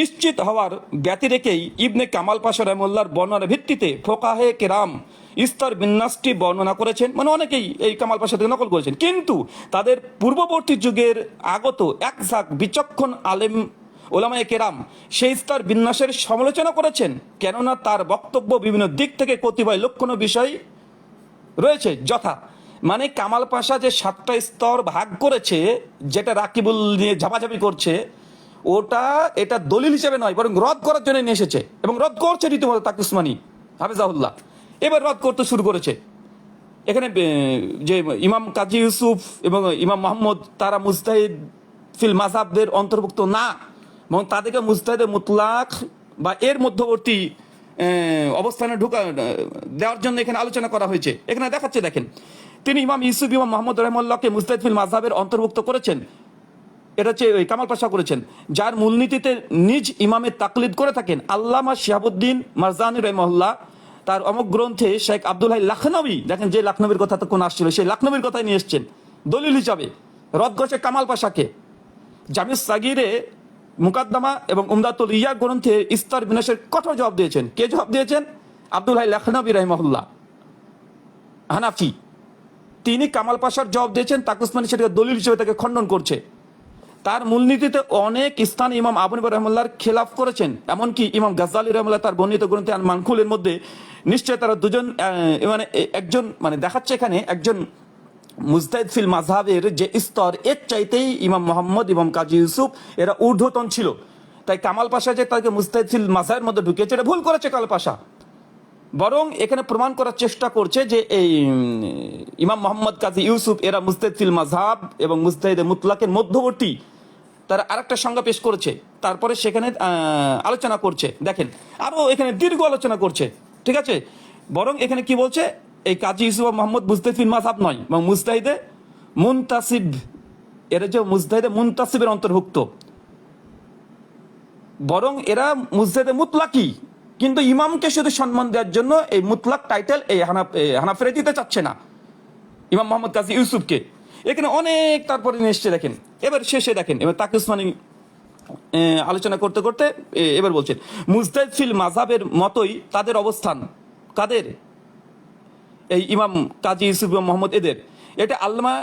নিশ্চিত হওয়ার ব্যতি রেখেই ইবনে কামাল পাশা রহমুল্লাহর বর্ণনার ভিত্তিতে ফোকাহে কেরাম স্তর বিন্যাসটি বর্ণনা করেছেন, মানে অনেকেই এই কামাল পাশা থেকে নকল করেছেন। কিন্তু তাদের পূর্ববর্তী যুগের আগত এক ঝাঁক বিচক্ষণ আলেম ওলামায়ে কেরাম সেই স্তর বিন্যাসের সমালোচনা করেছেন, কেননা তার বক্তব্য বিভিন্ন দিক থেকে কতিপয় লক্ষণীয় বিষয় রয়েছে। যথা মানে কামাল পাশা যে 7টা স্তর ভাগ করেছে, যেটা রাকিবুল নিয়ে ঝাপাঝাপি করছে, ওটা এটা দলিল হিসেবে নয়, বরং রদ করার জন্য নিয়ে এসেছে এবং রদ করছে রীতিমতো তাকি উসমানি হাফেজাহুল্লাহ। এবার রদ করতে শুরু করেছে। এখানে যে ইমাম কাজী ইউসুফ এবং ইমাম মোহাম্মদ তারা মুস্তাহিদ ফিল মাযহাবদের অন্তর্ভুক্ত না, এবং তাদেরকে মুস্তাহিদে মুতলাক বা এর মধ্যবর্তী অবস্থানে দেওয়ার জন্য এখানে আলোচনা করা হয়েছে। এখানে দেখাচ্ছে, দেখেন তিনি ইমাম ইউসুফ ইমাম মোহাম্মদ রহমুল্লাহকে মুস্তাহিদ ফিল মাযহাবের অন্তর্ভুক্ত করেছেন, এটা হচ্ছে ওই কামাল পাশা করেছেন, যার মূলনীতিতে নিজ ইমামের তাকলিদ করে থাকেন। আল্লামা শিহাবুদ্দিন মারজানি রহিমাহুল্লাহ তার অমুক গ্রন্থে শেখ আব্দুল হাই লাখনবী, দেখেন যে লাখনবীর কথা তো কোন আসছিল, সেই লাখনবীর কথাই নিয়ে এসছেন দলিল হিসাবে, রদ করেছে কামাল পাশাকে। জামিউস সাগিরে মুকাদ্দামা এবং উমদাতুল ইয়া গ্রন্থে স্তর বিন্যাসের কঠোর জবাব দিয়েছেন। কে জবাব দিয়েছেন? আব্দুল হাই লাখনবী রহিমাহুল্লাহ, হানাফি। তিনি কামাল পাশার জবাব দিয়েছেন, তাকি উসমানি সেটাকে দলিল হিসেবে তাকে খণ্ডন করছে। তার মূলনীতিতে অনেক স্থানে ইমাম আবু হানিফা রহমুল্লাহর খেলাফ করেছেন, এমনকি ইমাম গাজ্জালি রহমুল্লাহ তার বর্ণিত গ্রন্থে আল মানকুলের মধ্যে নিশ্চয় তারা দুজন মানে একজন মানে দেখাচ্ছে এখানে একজন মুজতাহিদ ফিল মাযহাবের যে স্তর এর চাইতেই ইমাম মোহাম্মদ ইমাম কাজী ইউসুফ এরা ঊর্ধ্বতন ছিল। তাই কামাল পাশা যে তাকে মুজতাহিদ ফিল মাযহাবের মধ্যে ঢুকিয়েছে, এটা ভুল করেছে কামাল পাশা। বরং এখানে প্রমাণ করার চেষ্টা করছে যে এই ইমাম মোহাম্মদ কাজী ইউসুফ এরা মুজতাহিদ ফিল মাযহাব এবং মুজতাহিদে মুতলাকের মধ্যবর্তী, তারা আরেকটা সংজ্ঞা পেশ করেছে, তারপরে সেখানে আলোচনা করছে। দেখেন আরো এখানে দীর্ঘ আলোচনা করছে, ঠিক আছে। বরং এখানে কি বলছে, এই কাজী ইউসুফ মোহাম্মদ মুজতাহিদ ফিল মাযহাব নয়, এবং মুজতাহিদে মুনতাসিব, এরা যে মুজতাহিদে মুনতাসিবের অন্তর্ভুক্ত, বরং এরা মুজতাহিদে মুতলাকি, কিন্তু ইমামকে শুধু সম্মান দেওয়ার জন্য এই মুতলাক টাইটেল এই হানাফিরা দিতে চাচ্ছে না ইমাম মোহাম্মদ কাজী ইউসুফকে। এখানে অনেক তারপরে নিয়ে এসছে। দেখেন এবার শেষে দেখেন, এবার তাকি উসমানি আলোচনা করতে করতে এবার বলছেন মুজতাহিদ ফিল মাযহাবের মতোই তাদের অবস্থান, কাদের? এই ইমাম কাজী ইউসুফ মোহাম্মদ এদের। এটা আল্লামা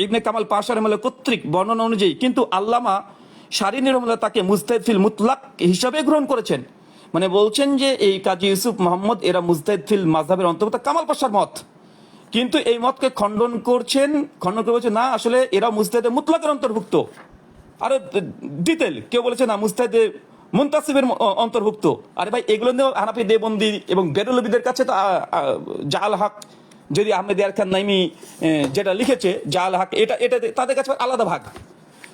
ইবনে কামাল পাশা রহমুল্লাহ কর্তৃক বর্ণনা অনুযায়ী, কিন্তু আল্লামা শারিনী রহমুল্লাহ তাকে মুজতাহিদ ফিল মুতলাক হিসাবে গ্রহণ করেছেন। মানে বলছেন যে এই কাজী ইউসুফ মোহাম্মদ এরা মুজতাহিদ ফিল মাযহাবের অন্তর্গত কামাল পাশার মত, কিন্তু এই মতকে খণ্ডন করে বলছে না, আসলে এরা মুজতাহিদে মুতলাকের অন্তর্ভুক্ত। আর ডিটেল কেউ বলেছে না মুজতাহিদে মুনতাসিবের অন্তর্ভুক্ত। আরে ভাই, এগুলো নিয়েও হানাফি দেবন্দি এবং বেরলবিদের কাছে তো জাল হক, যদি আহমেদ ইয়ার খান নাইমি যেটা লিখেছে জাল হক, এটা তাদের কাছে আলাদা ভাগ।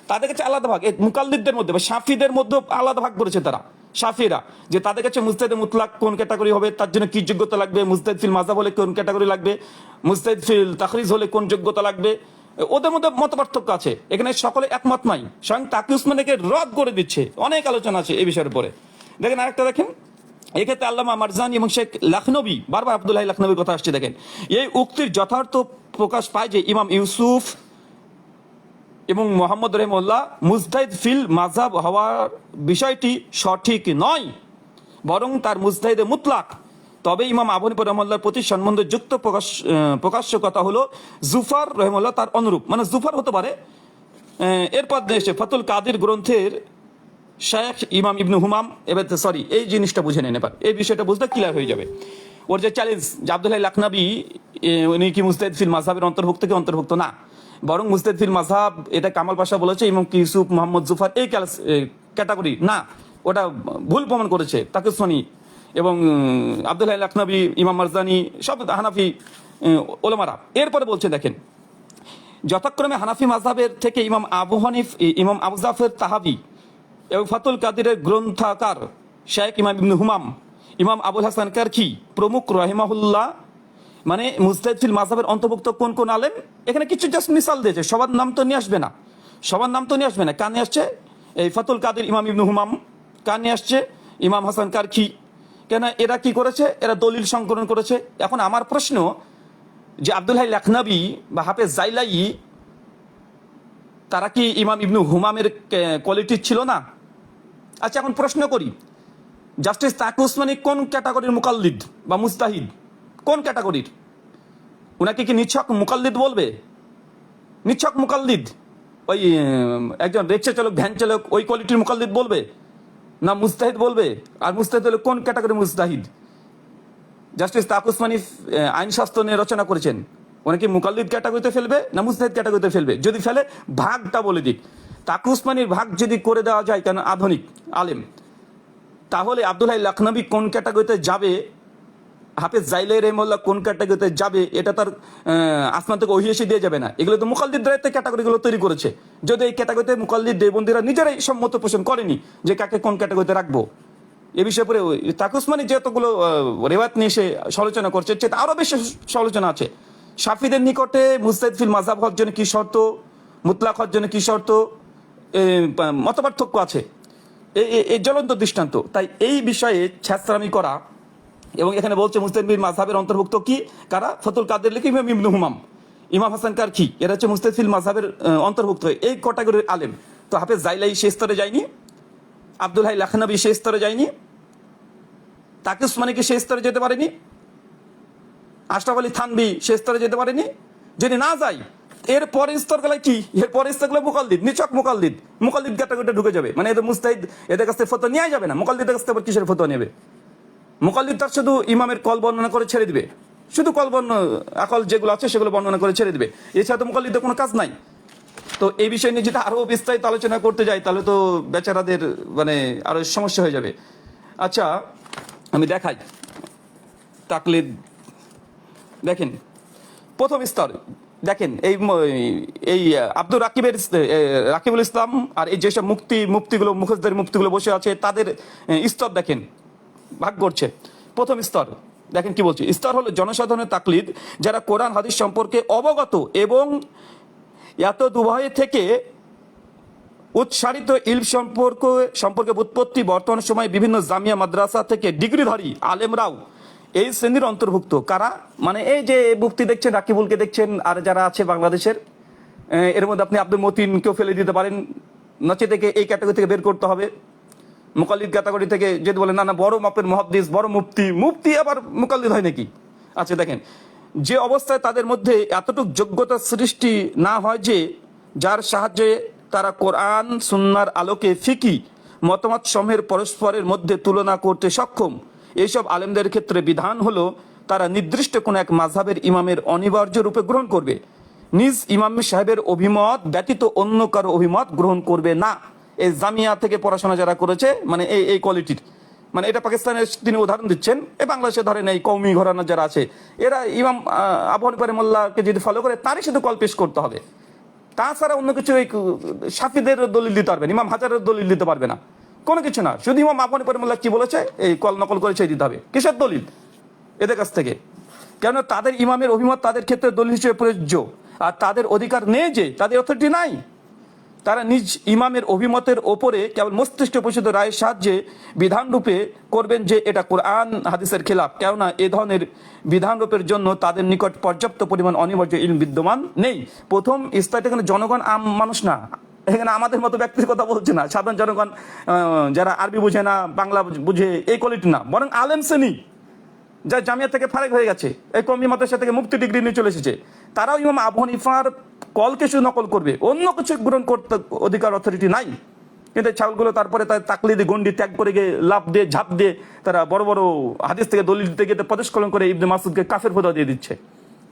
তাদের কাছে আলাদা ভাগ, এই মুকাল্লিদদের মধ্যে বা শাফিদের মধ্যে আলাদা ভাগ করেছে তারা শাফিরা, যে তাদের কাছে মুজতাহিদ মুতলাক কোন ক্যাটাগরি হবে, তার জন্য কি যোগ্যতা লাগবে, মুজতাহিদ ফিল মাযহাব হলে কোন ক্যাটাগরি লাগবে, মুজতাহিদ ফিল তাখরিজ হলে কোন যোগ্যতা লাগবে, ওদের মধ্যে মত পার্থক্য আছে। এখানে সকলে একমত নাই, স্বয়ং তাকি উসমানীকে রদ করে দিচ্ছে। অনেক আলোচনা আছে এই বিষয়ের উপরে। দেখেন আরেকটা দেখেন, এক্ষেত্রে আল্লামা মারজানি এবং শেখ লাখনবী, বারবার আব্দুল্লাহ লাখনবীর কথা আসছে। দেখেন এই উক্তির যথার্থ প্রকাশ পায় যে ইমাম ইউসুফ এবং মোহাম্মদ রহিমউল্লাহ মুজতাহিদ ফিল মাযহাব হওয়ার বিষয়টি সঠিক নয়, বরং তার মুজতাহিদে মুতলাক। তবে ইমাম আবু হানিফা রহিমাহুল্লাহর প্রতি সম্বন্ধযুক্ত প্রকাশ্য কথা হলো জুফার রহিমাহুল্লাহ তার অনুরূপ, মানে জুফার হতে পারে। এরপর এসে ফাতুল কাদির গ্রন্থের শেখ ইমাম ইবনু হুমাম, এবার সরি এই জিনিসটা বুঝে নেন, এবার এই বিষয়টা বুঝতে ক্লিয়ার হয়ে যাবে। ওর যে চ্যালেঞ্জ যে আব্দুল্লাহ লাখনবী উনি কি মুজতাহিদ ফিল মাযহাবের অন্তর্ভুক্ত কি অন্তর্ভুক্ত না, বরং মুজতাহিদ ফিল মাযহাব এটা কামাল পাশা বলেছে, ইমাম ইউসুফ মোহাম্মদ জুফার এই ক্যাটাগরি না, ওটা ভুল প্রমাণ করেছে তাকি উসমানী এবং আব্দুল্লাহ লাখনবী, ইমাম মারজানি, সব হানাফি ওলামারা। এরপরে বলছে দেখেন, যথাক্রমে হানাফি মাযহাবের থেকে ইমাম আবু হানিফ, ইমাম আবু জাফর তাহাবি এবং ফাতুল কাদিরের গ্রন্থাকার শেখ ইমাম ইবনু হুমাম, ইমাম আবুল হাসান কারখি প্রমুখ রহিমাহুল্লাহ মানে মুজতাহিদ ফিল মাযহাবের অন্তর্ভুক্ত কোন কোন আলেম, এখানে কিছু জাস্ট মিসাল দিয়েছে, সবার নাম তো নিয়ে আসবে না, সবার নাম তো নিয়ে আসবে না। কানে আসছে এই ফাতুল কাদির ইমাম ইবনু হুমাম, কানে আসছে ইমাম হাসান কারখি। কেন এরা কি করেছে, এরা দলিল সংকলন করেছে। এখন আমার প্রশ্ন যে আব্দুল্লাহ লাখনবী বা হাফেজ জাইলাই তারা কি ইমাম ইবনু হুমামের কোয়ালিটি ছিল না? আচ্ছা এখন প্রশ্ন করি, জাস্টিস তাকি উসমানী কোন ক্যাটাগরির মুকাল্লিদ বা মুজতাহিদ, কোন ক্যাটাগরির? ওনাকে কি নিছক মুকাল্লিদ বলবে? নিছক মুকাল্লিদ ওই একজন রিক্সা চালক, ভ্যান চালক ওই কোয়ালিটির মুকাল্লিদ বলবে, না মুজতাহিদ বলবে? আর মুজতাহিদ হলে কোন ক্যাটাগরির মুজতাহিদ? জাস্টিস তাকি উসমানী আইনশাস্ত্র নিয়ে রচনা করেছেন, ওনাকে মুকাল্লিদ ক্যাটাগরিতে ফেলবে না মুজতাহিদ ক্যাটাগরিতে ফেলবে? যদি ফেলে ভাগটা বলে দিক। তাকি উসমানীর ভাগ যদি করে দেওয়া যায়, কেন আধুনিক আলেম, তাহলে আব্দুল্লাহ লাখনবী কোন ক্যাটাগরিতে যাবে, হাফেজ জাইলাই রহিমাহুল্লাহ কোন ক্যাটাগরিতে যাবে, এটা তার আসমান থেকে ওহী এসে দিয়ে যাবে না। এগুলো তো মুকাল্লিদ দায়িত্বে ক্যাটাগরিগুলো তৈরি করেছে। যদি এই ক্যাটাগরিতে মুকাল্লিদ দেবন্দীরা নিজেরাই সম্মত পোষণ করেনি যে কাকে কোন ক্যাটাগরিতে রাখবো, এ বিষয়ে পরে তাকি উসমানী যেতগুলো রেওয়ায়াত নিয়ে এসে সমালোচনা করছে, সেটা আরো বেশি সমালোচনা আছে। শাফিদের নিকটে মুজতাহিদ ফিল মাযহাব হওয়ার জন্য কি শর্ত, মুতলাক হওয়ার জন্য কি শর্ত, মতপার্থক্য আছে, এই জ্বলন্ত দৃষ্টান্ত। তাই এই বিষয়ে ছ্যাঁচড়ামি করা, এবং এখানে বলছে মুজতাহিদ ফিল মাযহাবের অন্তর্ভুক্ত কি কারা, ফাতুল কাদের লিখে ইমাম ইবনু হুমাম, ইমাম হাসান কারখি, এরা হচ্ছে মুজতাহিদ ফিল মাযহাবের অন্তর্ভুক্ত এই ক্যাটাগরির আলেম। তো হাফেজ জাইলাই সে স্তরে যায়নি, আব্দুল্লাহ লাখনবী সে স্তরে যায়নি, তাকি উসমানী কি সে স্তরে যেতে পারেনি, আশরাফ আলী থানভী সে স্তরে যেতে পারেনি? যদি না যায় এর পরের স্তরগুলো কি, এর পরের স্তরগুলো মুকাল্লিদ, নিছক মুকাল্লিদ, মুকাল্লিদ ক্যাটাগরিতে ঢুকে যাবে। মানে এদের মুজতাহিদ এদের কাছ থেকে ফতোয়া নেওয়া যাবে না, মুকাল্লিদের কাছ থেকে আবার কিসের ফতোয়া নেবে? মুকাল্লিদ তার শুধু ইমামের কল বর্ণনা করে ছেড়ে দিবে, শুধু কল আকল যেগুলো আছে সেগুলো বর্ণনা করে ছেড়ে দিবে, এছাড়া তো মুকাল্লিদের কোনো কাজ নাই। তো এই বিষয় নিয়ে যদি আরো বিস্তারিত আলোচনা করতে যাই তাহলে তো বেচারাদের মানে আরো সমস্যা হয়ে যাবে। আচ্ছা আমি দেখাই তাকলিদ। দেখেন প্রথম স্তর, দেখেন এই আব্দুর রাকিবুল ইসলাম আর এই যেসব মুফতিগুলো মুখস্থদের মুফতিগুলো বসে আছে তাদের স্তর দেখেন ভাগ করছে। প্রথম স্তর দেখেন কি বলছে, স্তর হলো জনসাধারণের তাকলিদ যারা কোরআন হাদিস সম্পর্কে অবগত এবং এত দুভয় থেকে উৎসারিত ইলম সম্পর্কে উৎপত্তি বর্তমান সময়ে বিভিন্ন জামিয়া মাদ্রাসা থেকে ডিগ্রিধারী আলেমরাও এই শ্রেণীর অন্তর্ভুক্ত। কারা? মানে এই যে মুফতি দেখছেন, রাকিবুলকে দেখছেন, আর যারা আছে বাংলাদেশের, এর মধ্যে আপনি আব্দুল মতিনকেও ফেলে দিতে পারেন, নচে থেকে এই ক্যাটাগরি থেকে বের করতে হবে। মুকাল্লিদ ক্যাটাগরি থেকে যদি বলেন না না বড় মাপের মুহাদ্দিস, বড় মুফতি আবার মুকাল্লিদ হয় নাকি? আচ্ছা দেখেন, যে অবস্থায় তাদের মধ্যে এতটুকু যোগ্যতা সৃষ্টি না হয় যে যার সাহায্যে তারা কোরআন সুন্নাহর আলোকে ফিকি মতামত সমূহের পরস্পরের মধ্যে তুলনা করতে সক্ষম, এইসব আলেমদের ক্ষেত্রে বিধান হলো তারা নির্দিষ্ট কোন এক মাযহাবের ইমামের অনিবার্য রূপে গ্রহণ করবে, নিজ ইমাম সাহেবের অভিমত ব্যতীত অন্য কারো অভিমত গ্রহণ করবে না। এই জামিয়া থেকে পড়াশোনা যারা করেছে মানে এই কোয়ালিটির, মানে এটা পাকিস্তানের তিনি উদাহরণ দিচ্ছেন, এই বাংলাদেশে ধরেন এই কওমি ঘরানা যারা আছে এরা ইমাম আবু হানিফা রাহিমাহুল্লাহকে যদি ফলো করে তারই শুধু কল পেশ করতে হবে, তাছাড়া অন্য কিছু এই সাফিদের দলিল দিতে পারবে না, ইমাম হাজারের দলিল দিতে পারবে না, কোনো কিছু না। শুধু ইমাম আবু হানিফা রাহিমাহুল্লাহ কি বলেছে এই কল নকল করে সেই দিতে হবে। কিসের দলিল এদের কাছ থেকে? কেন তাদের ইমামের অভিমত তাদের ক্ষেত্রে দলিল হিসেবে প্রযোজ্য, আর তাদের অধিকার নেই, যে তাদের অথরিটি নাই। তারা নিজ ইমামের অভিমতের ওপরে কেবল মস্তিষ্ক প্রসূত রায়ের সাহায্যে বিধানরূপে করবেন যে এটা কোরআন হাদিসের খেলাফ, কেননা এ ধরনের বিধানরূপের জন্য তাদের নিকট পর্যাপ্ত পরিমাণ অনিবার্য ইলম বিদ্যমান নেই। প্রথম স্তরটা এখানে জনগণ, আম মানুষ না, এখানে আমাদের মতো ব্যক্তির কথা বলছে না, সাধারণ জনগণ যারা আরবি বুঝে না, বাংলা বুঝে, এই কোয়ালিটি না, বরং আলেম শ্রেণী যা জামিয়া থেকে ফারেক হয়ে গেছে, এই কওমি মাদ্রাসা থেকে মুফতি ডিগ্রি নিয়ে চলে এসেছে, তারাও ইমাম আবু হানিফার কলকে শুধু নকল করবে, অন্য কিছু গ্রহণ করতে অধিকার অথরিটি নাই। কিন্তু ছাগলগুলো তারপরে তার তাকলিদি গন্ডি ত্যাগ করে গিয়ে লাভ দিয়ে ঝাঁপ দিয়ে তারা বড় বড় হাদিস থেকে দলিল দিতে গিয়ে প্রদেশকলন করে ইবনে মাসউদকে কাফের ফতোয়া দিয়ে দিচ্ছে।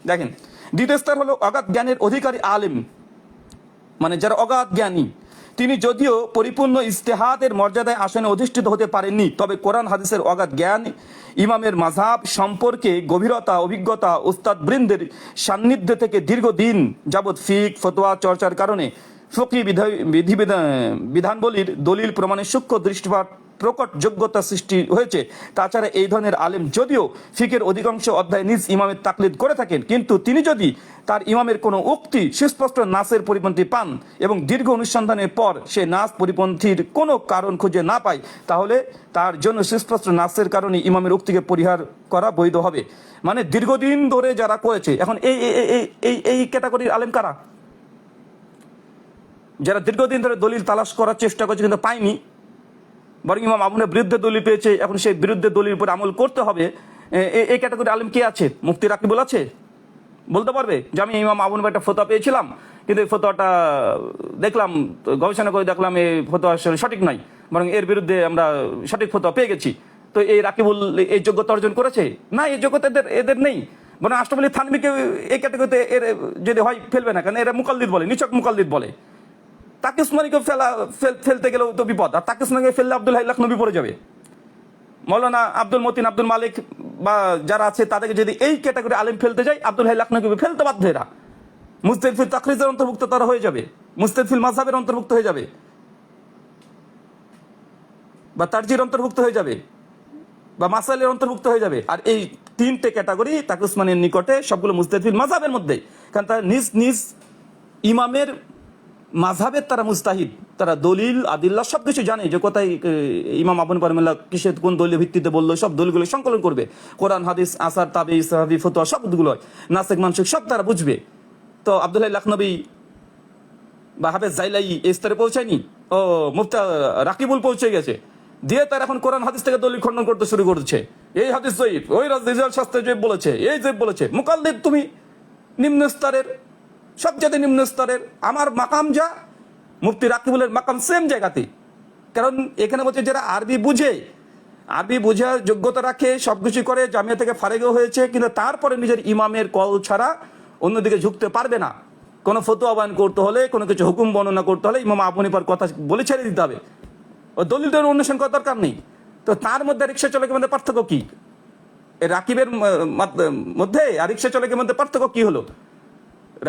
দেখেন, দ্বিতীয় স্তর হলো অগাধ জ্ঞানের অধিকারী আলেম, মানে যারা অগাধ জ্ঞানী, তিনি যদিও পরিপূর্ণ ইজতিহাদের মর্যাদায় আসনে অধিষ্ঠিত হতে পারেননি, তবে কোরআন হাদিসের অগাধ জ্ঞান, ইমামের মাযহাব সম্পর্কে গভীরতা, অভিজ্ঞতা, উস্তাদ বৃন্দের সান্নিধ্য থেকে দীর্ঘদিন যাবৎ ফিক ফতোয়া চর্চার কারণে ফকী বিধানবলীর দলিল প্রমাণের সূক্ষ্ম দৃষ্টিপাত প্রকট যোগ্যতা সৃষ্টি হয়েছে। তাছাড়া এই ধরনের আলেম যদিও ফিকের অধিকাংশ অধ্যায় নিজ ইমামের তাকলিদ করে থাকেন, কিন্তু তিনি যদি তার ইমামের কোনো উক্তি সুস্পষ্ট নাসের পরিপন্থী পান এবং দীর্ঘ অনুসন্ধানের পর সে নাস পরিপন্থীর কোনো কারণ খুঁজে না পায়, তাহলে তার জন্য সুস্পষ্ট নাসের কারণে ইমামের উক্তিকে পরিহার করা বৈধ হবে। মানে দীর্ঘদিন ধরে যারা করেছে, এখন এই এই এই ক্যাটাগরির আলেম কারা? যারা দীর্ঘদিন ধরে দলিল তালাশ করার চেষ্টা করছে কিন্তু পায়নি, বরং ইমাম আবুনের বিরুদ্ধে দলিল পেয়েছে, এখন সেই বিরুদ্ধে দলিল উপর আমল করতে হবে, এই ক্যাটাগরি আলেম কে আছে? মুফতি রাকিবুল আছে? বলতে পারবে যে আমি ইমাম আবুনের একটা ফতোয়া পেয়েছিলাম, কিন্তু এই ফতোয়াটা দেখলাম, গবেষণা করে দেখলাম এই ফতোয়া সঠিক নয়, বরং এর বিরুদ্ধে আমরা সঠিক ফতোয়া পেয়ে গেছি। তো এই রাকিবুল এই যোগ্যতা অর্জন করেছে? না, এই যোগ্যতা এদের নেই। বরং আশরাফ আলী থানভীকে এই ক্যাটাগরিতে এর যদি হয় ফেলবে না, কারণ এরা মুকাল্লিদ বলে, নিছক মুকাল্লিদ বলে। তাকে উসমানীকে ফেলতে গেলেও তো বিপদ, আর তাকে উসমানীকে ফেললে আব্দুল হাই লাখনবী পড়ে যাবে। মৌলানা আব্দুল মতিন, আব্দুল মালিক বা যারা আছে তাদেরকে যদি এই ক্যাটাগরি আলেম ফেলতে যায়, আব্দুল হাই লাখনবী ফেলতে বাধ্য। এরা মুজতাহিদ ফিল তাকরিজের অন্তর্ভুক্ত তারা হয়ে যাবে, মুজতাহিদ ফিল মাযহাবের অন্তর্ভুক্ত হয়ে যাবে, বা তারজির অন্তর্ভুক্ত হয়ে যাবে, বা মাসাইলের অন্তর্ভুক্ত হয়ে যাবে। আর এই তিনটে ক্যাটাগরি তাকে উসমানীর নিকটে সবগুলো মুজতাহিদ ফিল মাযহাবের মধ্যে, কারণ তারা নিজ নিজ ইমামের মাযহাবের তারা মুস্তাহিদ, তারা দলিল আদিল্লাহ সবকিছু জানে, যে কোথায় ইমাম আবু হানিফা রাহিমাহুল্লাহ কিসের কোন দলিলের ভিত্তিতে বললো, সব দলিলগুলো সংকলন করবে, কোরআন হাদিস আসার তাবে সাহাবী ফতোয়া সবগুলো নাসিক মানসুখ সব তারা বুঝবে। তো আব্দুল হাই লাখনবী বা হাফেজ জাইলাই এই স্তরে পৌঁছায়নি, ও মুফতি রাকিবুল পৌঁছে গেছে, দিয়ে তার এখন কোরআন হাদিস থেকে দলিল খণ্ডন করতে শুরু করছে। এই হাদিস জয়ীফ, ওই রিজাল শাস্ত্রে জয়ীফ বলেছে, এই জয়ীফ বলেছে। মুকাল্লিদ তুমি নিম্ন স্তরের, সবচেয়ে নিম্ন স্তরের। আমার মাকাম যা, মুফতি রাকিবুলের মাকাম সেম জায়গাতে। কারণ এখানে বলছে যারা আরবি বুঝে, আরবি বোঝার যোগ্যতা রাখে, সবকিছু করে, জামিয়া থেকে ফারেগও হয়েছে, কিন্তু তারপরে নিজের ইমামের কল ছাড়া অন্যদিকে ঝুঁকতে পারবে না। কোনো ফতোয়া বয়ান করতে হলে, কোনো কিছু হুকুম বর্ণনা করতে হলে ইমাম আবু হানিফার কথা বলে ছেড়ে দিতে হবে, ও দলিলদের অনুসরণ করার দরকার নেই। তো তার মধ্যে রিক্সা চালকের মধ্যে পার্থক্য কি? রাকিবের মধ্যে আর রিক্সা চালকের মধ্যে পার্থক্য কি হলো?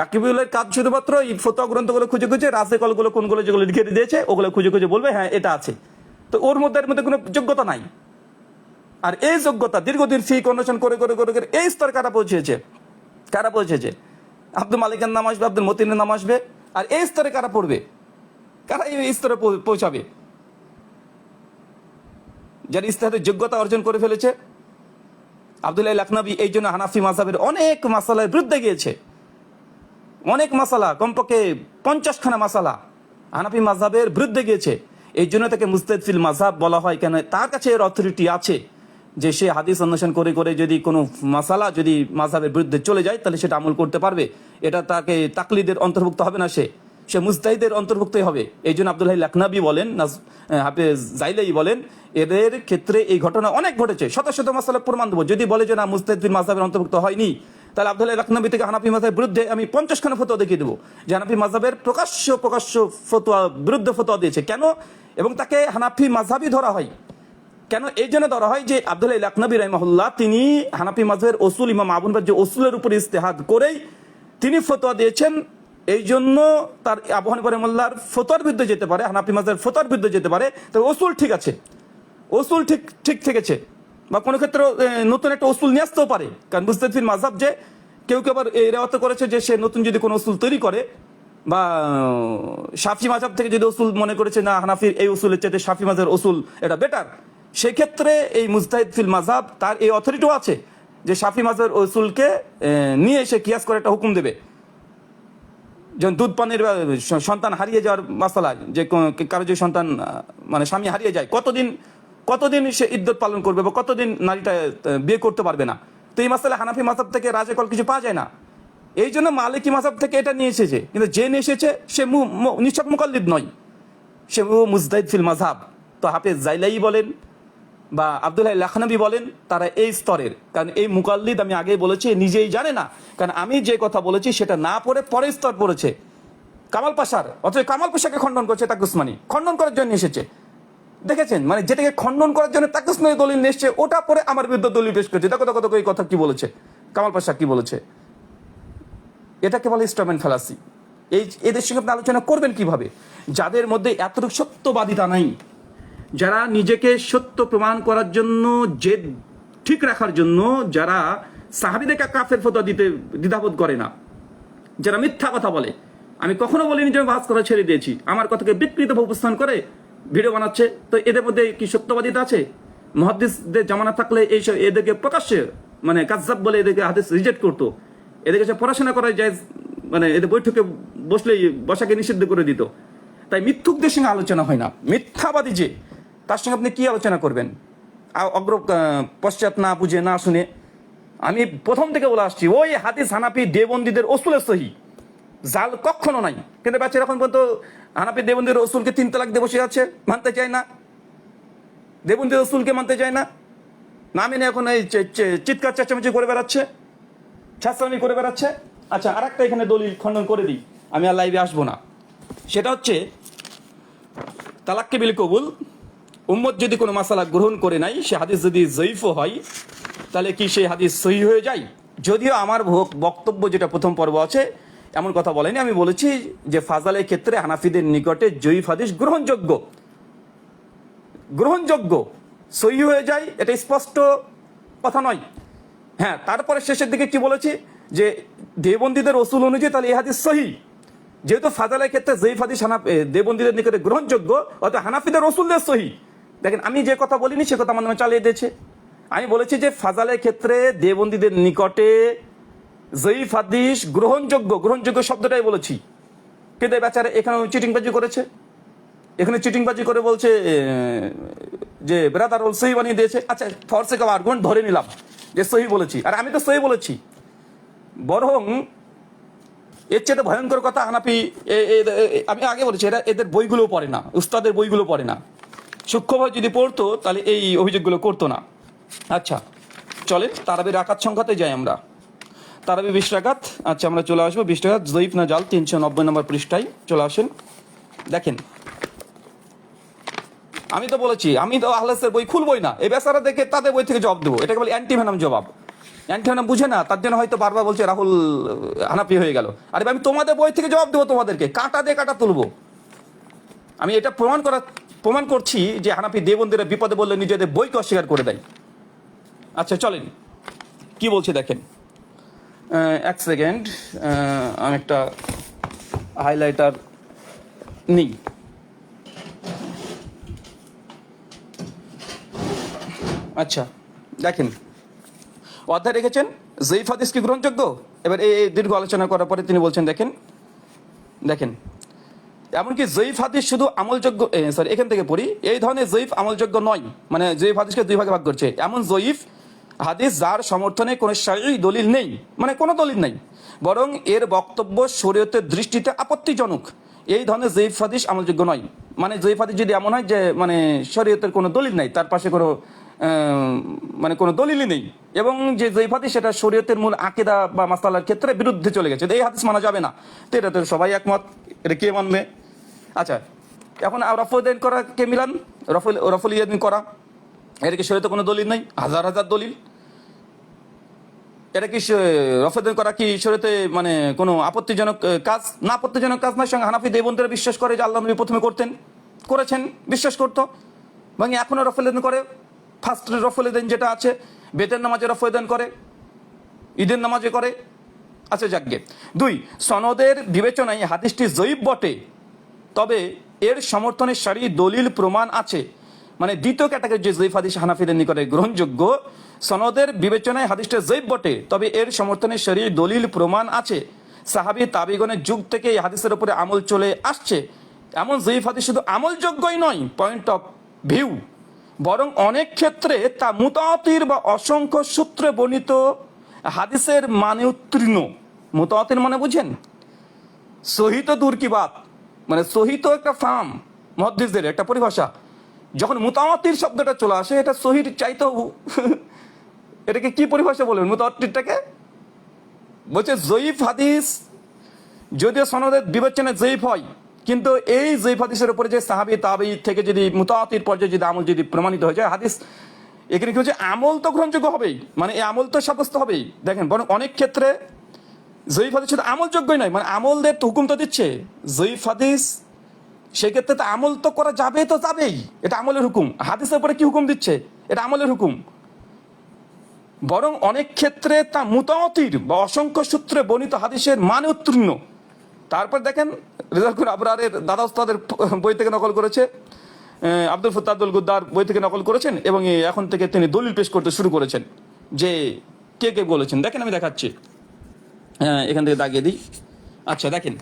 রাকিবুলের কাজ শুধুমাত্র এই ফতোয়া গ্রন্থগুলো খুঁজে খুঁজে, রাজে কলগুলো কোনগুলো যেগুলো লিখে দিয়েছে ওগুলো খুঁজে খুঁজে বলবে হ্যাঁ এটা আছে। তো ওর মধ্যে কোনো যোগ্যতা নাই। আর এই যোগ্যতা দীর্ঘদিন ফিক অনুসরণ করে করে করে করে এই স্তর কারা পৌঁছেছে? কারা পৌঁছেছে? আব্দুল মালিকের নাম আসবে, আব্দুল মতিনের নাম আসবে, আর এই স্তরে কারা পড়বে? কারা এই স্তরে পৌঁছাবে? যারা ইজতিহাদের যোগ্যতা অর্জন করে ফেলেছে। আব্দুল হাই লাখনবী এই জন্য হানাফি মাযহাবের অনেক মাসালার বিরুদ্ধে গিয়েছে, অনেক মাসালা, কমপক্ষে 50খানা মাসালা হানাফি মাযহাবের বিরুদ্ধে গিয়েছে। এই জন্য তাকে মুজতাহিদ ফিল মাযহাব বলা হয়, কেন তার কাছে এর অথরিটি আছে যে সে হাদিস অন্বেষণ করে করে যদি কোনো মাসালা যদি মাযহাবের বিরুদ্ধে চলে যায় তাহলে সেটা আমল করতে পারবে। এটা তাকে তাকলিদের অন্তর্ভুক্ত হবে না, সে মুজতাহিদের অন্তর্ভুক্তই হবে। এই জন্য আব্দুল হাই লাখনবী বলেন, হাফেজ জাইলাই বলেন, এদের ক্ষেত্রে এই ঘটনা অনেক ঘটেছে। শত শত মাসালা প্রমাণ দেবো। যদি বলে যে না মুজতাহিদ ফিল মাযহাবের অন্তর্ভুক্ত হয়নি, তাহলে আব্দুল হাই লাখনবী থেকে হানাফি মাযহাবের বিরুদ্ধে আমি 50খানা ফতোয়া দেখিয়ে দেবো যে হানাফি মাযহাবের প্রকাশ্য ফতোয়া বিরুদ্ধে ফতোয়া দিয়েছে। কেন? এবং তাকে হানাফি মাযহাবই ধরা হয় কেন? এই জন্য ধরা হয় যে আব্দুল হাই লাখনবী রাহিমাহুল্লাহ তিনি হানাফি মাযহাবের উসুল, ইমাম আবু হানিফার যে উসুলের উপর ইজতিহাদ করেই তিনি ফতোয়া দিয়েছেন এই জন্য তার আবু হানিফা রাহিমাহুল্লাহর ফতোয়ার বিরুদ্ধে যেতে পারে, হানাফি মাযহাবের ফতোয়ার বিরুদ্ধে যেতে পারে, তবে উসুল ঠিক আছে, উসুল ঠিক থেকেছে, বা কোনো ক্ষেত্রে নতুন একটা উসুল নিয়ে আসতেও পারে। কারণ মুজতাহিদ মাযহাব যে কেউ আবার এই রেওয়ায়ত করেছে যে সে নতুন যদি কোনো উসুল তৈরি করে, বা শাফি মাযহাব থেকে যদি উসুল মনে করেছে না হানাফির এই উসুলের চাইতে শাফি মাযহাবের উসুল এটা বেটার, সেক্ষেত্রে এই মুজতাহিদ ফিল মাযহাব তার এই অথরিটিও আছে যে শাফি মাযহাবের উসুলকে নিয়ে এসে কিয়াস করে একটা হুকুম দেবে। যেমন দুধ পানির সন্তান হারিয়ে যাওয়ার মাসালা, যে কারো যে সন্তান মানে স্বামী হারিয়ে যায়, কতদিন সে ইদ্যত পালন করবে বা কতদিন নারীটা বিয়ে করতে পারবে না। তো এই মাসালা হানাফি মাযহাব থেকে রাজেকল কিছু পাওয়া যায় না, এই জন্য মালিকি মাযহাব থেকে এটা নিয়ে এসেছে। কিন্তু যে নিয়ে এসেছে সে নিছক মুকাল্লিদ নয়, সে মুজতাহিদ ফিল মাযহাব। তো হাফেজ জাইলাই বলেন বা আব্দুল্লাহ লাখনবী বলেন, তারা এই স্তরের। কারণ এই মুকাল্লিদ আমি আগেই বলেছি নিজেই জানে না, কারণ আমি যে কথা বলেছি সেটা না পড়ে পরের স্তর পড়েছে কামাল পাশার, অথচ কামাল পাশাকে খণ্ডন করছে তাক উসমানী, খণ্ডন করার জন্য এসেছে। দেখেছেন, মানে যেটাকে খণ্ডন করার জন্য তাক উসমানী দলিল নিয়ে এসছে, ওটা পরে আমার বিরুদ্ধে দলিল পেশ করছে। দেখো এই কথা কি বলেছে কামাল পাশা, কি বলেছে। এটাকে বলে ইনস্ট্রুমেন্ট ফেলাসি। এদের সঙ্গে আপনি আলোচনা করবেন কিভাবে, যাদের মধ্যে এতটুকু সত্যবাদিতা নাই, যারা নিজেকে সত্য প্রমাণ করার জন্য, যে ঠিক রাখার জন্য, যারা সাহাবীদেরকে কাফের ফতোয়া দিতে দ্বিধাবোধ করে না, যারা মিথ্যা কথা বলে। আমি কখনো বলিনি যে আমি বাস করা ছেড়ে দিয়েছি, আমার কথাকে বিকৃতভাবে উপস্থান করে ভিডিও বানাচ্ছে। তো এদের মধ্যে কি সত্যবাদিতা আছে? মুহাদ্দিসদের জামানা থাকলে এইসব এদেরকে প্রকাশ্যে মানে কাযযাব বলে এদেরকে হাদিস রিজেক্ট করতো, এদেরকে সে পড়াশোনা করা যায়, মানে এদের বৈঠকে বসলেই বসাকে নিষিদ্ধ করে দিত। তাই মিথ্যুকদের সঙ্গে আলোচনা হয় না। মিথ্যাবাদী যে, তার সঙ্গে আপনি কি আলোচনা করবেন? পশ্চাৎ না বুঝে না শুনে। আমি প্রথম থেকে বলে আসছি, ওই হাদিস হানাফি দেবন্দীদের উসুলের সহি, জাল কখনো নাই। কিন্তু বাচ্চারা এখন পর্যন্ত হানাফি দেবন্দীর রসুলকে 3 তালাক দিয়ে বসে আছে, মানতে চায় না। দেবন্দীর রসুলকে মানতে চায় না, না মেনে এখন এই চিৎকার চেঁচামেচি করে বেড়াচ্ছে, ছাত্রামি করে বেড়াচ্ছে। আচ্ছা, আর একটা এখানে দলিল খণ্ডন করে দিই, আমি আর লাইভে আসবো না। সেটা হচ্ছে তালাক্কে বিল কবুল, উম্মত যদি কোনো মাসালা গ্রহণ করে নাই, সে হাদিস যদি জয়ীফও হয়, তাহলে কি সেই হাদিস সহি হয়ে যায়? যদিও আমার বক্তব্য যেটা প্রথম পর্ব আছে এমন কথা বলেনি, আমি বলেছি যে ফাজালের ক্ষেত্রে হানাফিদের নিকটে জয়ীফ হাদিস গ্রহণযোগ্য, সহি হয়ে যায়, এটা স্পষ্ট কথা নয়। হ্যাঁ, তারপরে শেষের দিকে কি বলেছি যে দেবন্দীদের রসুল অনুযায়ী তাহলে এই হাদিস সহি। যেহেতু ফাজালের ক্ষেত্রে জয়ীফ হাদিস দেবন্দীদের নিকটে গ্রহণযোগ্য, অর্থাৎ হানাফিদের রসুলদের সহি। দেখেন, আমি যে কথা বলিনি সে কথা আমার নামে চালিয়ে দিয়েছে। আমি বলেছি যে ফাজালের ক্ষেত্রে দেবন্দীদের নিকটে জয়ীফ হাদিস গ্রহণযোগ্য শব্দটাই বলেছি। কিন্তু এই বেচারা এখানে চিটিংবাজি করেছে, এখানে চিটিংবাজি করে বলছে যে ব্রাদার রোল সহি বানিয়ে দিয়েছে। আচ্ছা, ফর সেক অফ আর্গুমেন্ট ধরে নিলাম যে সহি বলেছি, আর আমি তো সহি বলেছি। বরং এর চেয়ে ভয়ঙ্কর কথা, হানাফি আমি আগে বলেছি এদের বইগুলো পড়ে না, উস্তাদের বইগুলো পড়ে না। সূক্ষ্মভাবে যদি পড়তো তাহলে এই অভিযোগগুলো করতো না। আচ্ছা, চলেন তারাবির রাকাত সংখ্যাতে যাই আমরা। তারাবি 20 রাকাত। আচ্ছা, আমরা চলে আসবো 20 রাকাত, জয়ীফ না জাল, 390 নম্বর পৃষ্ঠায় চলে আসেন। দেখেন, আমি তো বলেছি আমি তো আহলাসের বই খুলবই না, এই বেচারা দেখে তাদের বই থেকে জবাব দেবো। এটাকে বলে অ্যান্টিভেনাম জবাব। অ্যান্টিভেনাম বুঝে না, তার জন্য হয়তো বারবার বলছে রাহুল হানাফি হয়ে গেল। আরে আমি তোমাদের বই থেকে জবাব দেবো, তোমাদেরকে কাঁটা দিয়ে কাঁটা তুলবো। আমি এটা প্রমাণ করছি যে হানাফি দেবন্দীরা বিপদে বললে নিজেদের বইকে অস্বীকার করে দেয়। আচ্ছা, চলেন কি বলছে দেখেন। এক সেকেন্ড, আমি একটা হাইলাইটার নিই। আচ্ছা, দেখেন, অধ্যায় রেখেছেন জয়ীফ হাদিস কি গ্রহণযোগ্য। এবার এই দীর্ঘ আলোচনা করার পরে তিনি বলছেন, দেখেন এমনকি জয়ীফ হাদিস শুধু আমলযোগ্য, সরি এখান থেকে পড়ি, এই ধরনের জয়ীফ আমলযোগ্য নয়, মানে জয়ীফ হাদিসকে 2 ভাগে ভাগ করছে। এমন জয়ীফ হাদিস যার সমর্থনে কোনো শারঈ দলিল নেই, মানে কোনো দলিল নেই, বরং এর বক্তব্য শরীয়তের দৃষ্টিতে আপত্তিজনক, এই ধরনের জয়ীফ হাদিস আমলযোগ্য নয়। মানে জয়ীফ হাদিস যদি এমন হয় যে মানে শরীয়তের কোনো দলিল নাই, তার পাশে কোনো মানে কোনো দলিলই নেই, এবং যে জয়ীফ হাদিস সেটা শরীয়তের মূল আকীদা বা মাসআলার ক্ষেত্রে বিরুদ্ধে চলে গেছে, এই হাদিস মানা যাবে না। তো এটা তো সবাই একমত, এটা কে মানবে? আচ্ছা, এখন রফউদ্দিন করা কে মিলান, রফুল ইয়াদিন করা, এর কি শরীয়তে কোনো দলিল নাই? হাজার দলিল। এটা কি রফেদান করা কি শরীয়তে মানে কোনো আপত্তিজনক কাজ? না, আপত্তিজনক কাজ নয়। সঙ্গে হানাফি দেবন্দরা বিশ্বাস করে যে আল্লাহ নবী প্রথমে করেছেন, বিশ্বাস করতো, এবং এখনো রফেদান করে। ফার্স্ট রফেদান যেটা আছে, বেতের নামাজে রফেদান করে, ঈদের নামাজে করে। আচ্ছা, যাকগে। 2, সনদের বিবেচনায় হাদিসটি জয়ীফ বটে, তবে এর সমর্থনে সারি দলিল প্রমাণ আছে। মানে দ্বিতীয় ক্যাটাগরি যে জয়ীফ হাদিস হানাফিদের নিকটে গ্রহণযোগ্য, সনদের বিবেচনায় হাদিসটা জয়ীফ বটে, তবে এর সমর্থনে সারি দলিল প্রমাণ আছে। সাহাবী তাবিগণের যুগ থেকে এই হাদিসের উপরে আমল চলে আসছে। এমন জয়ীফ হাদিস শুধু আমলযোগ্যই নয়, পয়েন্ট অফ ভিউ, বরং অনেক ক্ষেত্রে তা মুতাওয়াতির বা অসংখ্য সূত্রে বর্ণিত হাদিসের মানে উত্তীর্ণ। মুতাওয়াতির মানে বুঝেন? সহি তো দূর কি বাত, মানে সহি তো একটা ফার্ম, মুহাদ্দিসদের একটা পরিভাষা। যখন মুতাওয়াতির শব্দটা চলে আসে, এটা সহির চাইতেও এটাকে কি পরিভাষা বলবেন মুতাওয়াতিরটাকে? বলছে জয়ীফ হাদিস যদিও সনদের বিবেচনায় জয়ীফ হয়, কিন্তু এই জয়ীফ হাদিসের উপরে যে সাহাবী তাবী থেকে যদি মুতাওয়াতির পর্যায়ে যদি আমল যদি প্রমাণিত হয়ে যায় হাদিস, এখানে কি হচ্ছে? আমল তো গ্রহণযোগ্য হবেই, মানে এই আমল তো সাব্যস্ত হবেই। দেখেন, বরং অনেক ক্ষেত্রে জয়ীফ হাদিস শুধু আমলযোগ্যই নয়, মানে আমলদের তো হুকুম তো দিচ্ছে জয়ীফ হাদিস, সেক্ষেত্রে তো আমল তো করা যাবে, তো যাবেই, এটা আমলের হুকুম। হাদিসের উপরে কি হুকুম দিচ্ছে? এটা আমলের হুকুম। বরং অনেক ক্ষেত্রে তা মুতাওয়াতির বা অসংখ্য সূত্রে বর্ণিত হাদিসের মানে উত্তীর্ণ। তারপর দেখেন, রেজাকুল আবরারের দাদা উস্তাদের বই থেকে নকল করেছে, আব্দুল ফত্তাহ আব্দুল গুদ্দার বই থেকে নকল করেছেন, এবং এখন থেকে তিনি দলিল পেশ করতে শুরু করেছেন যে কে কে বলেছেন। দেখেন, আমি দেখাচ্ছি, এখান থেকে দাগিয়ে দিই। আচ্ছা, দেখেন,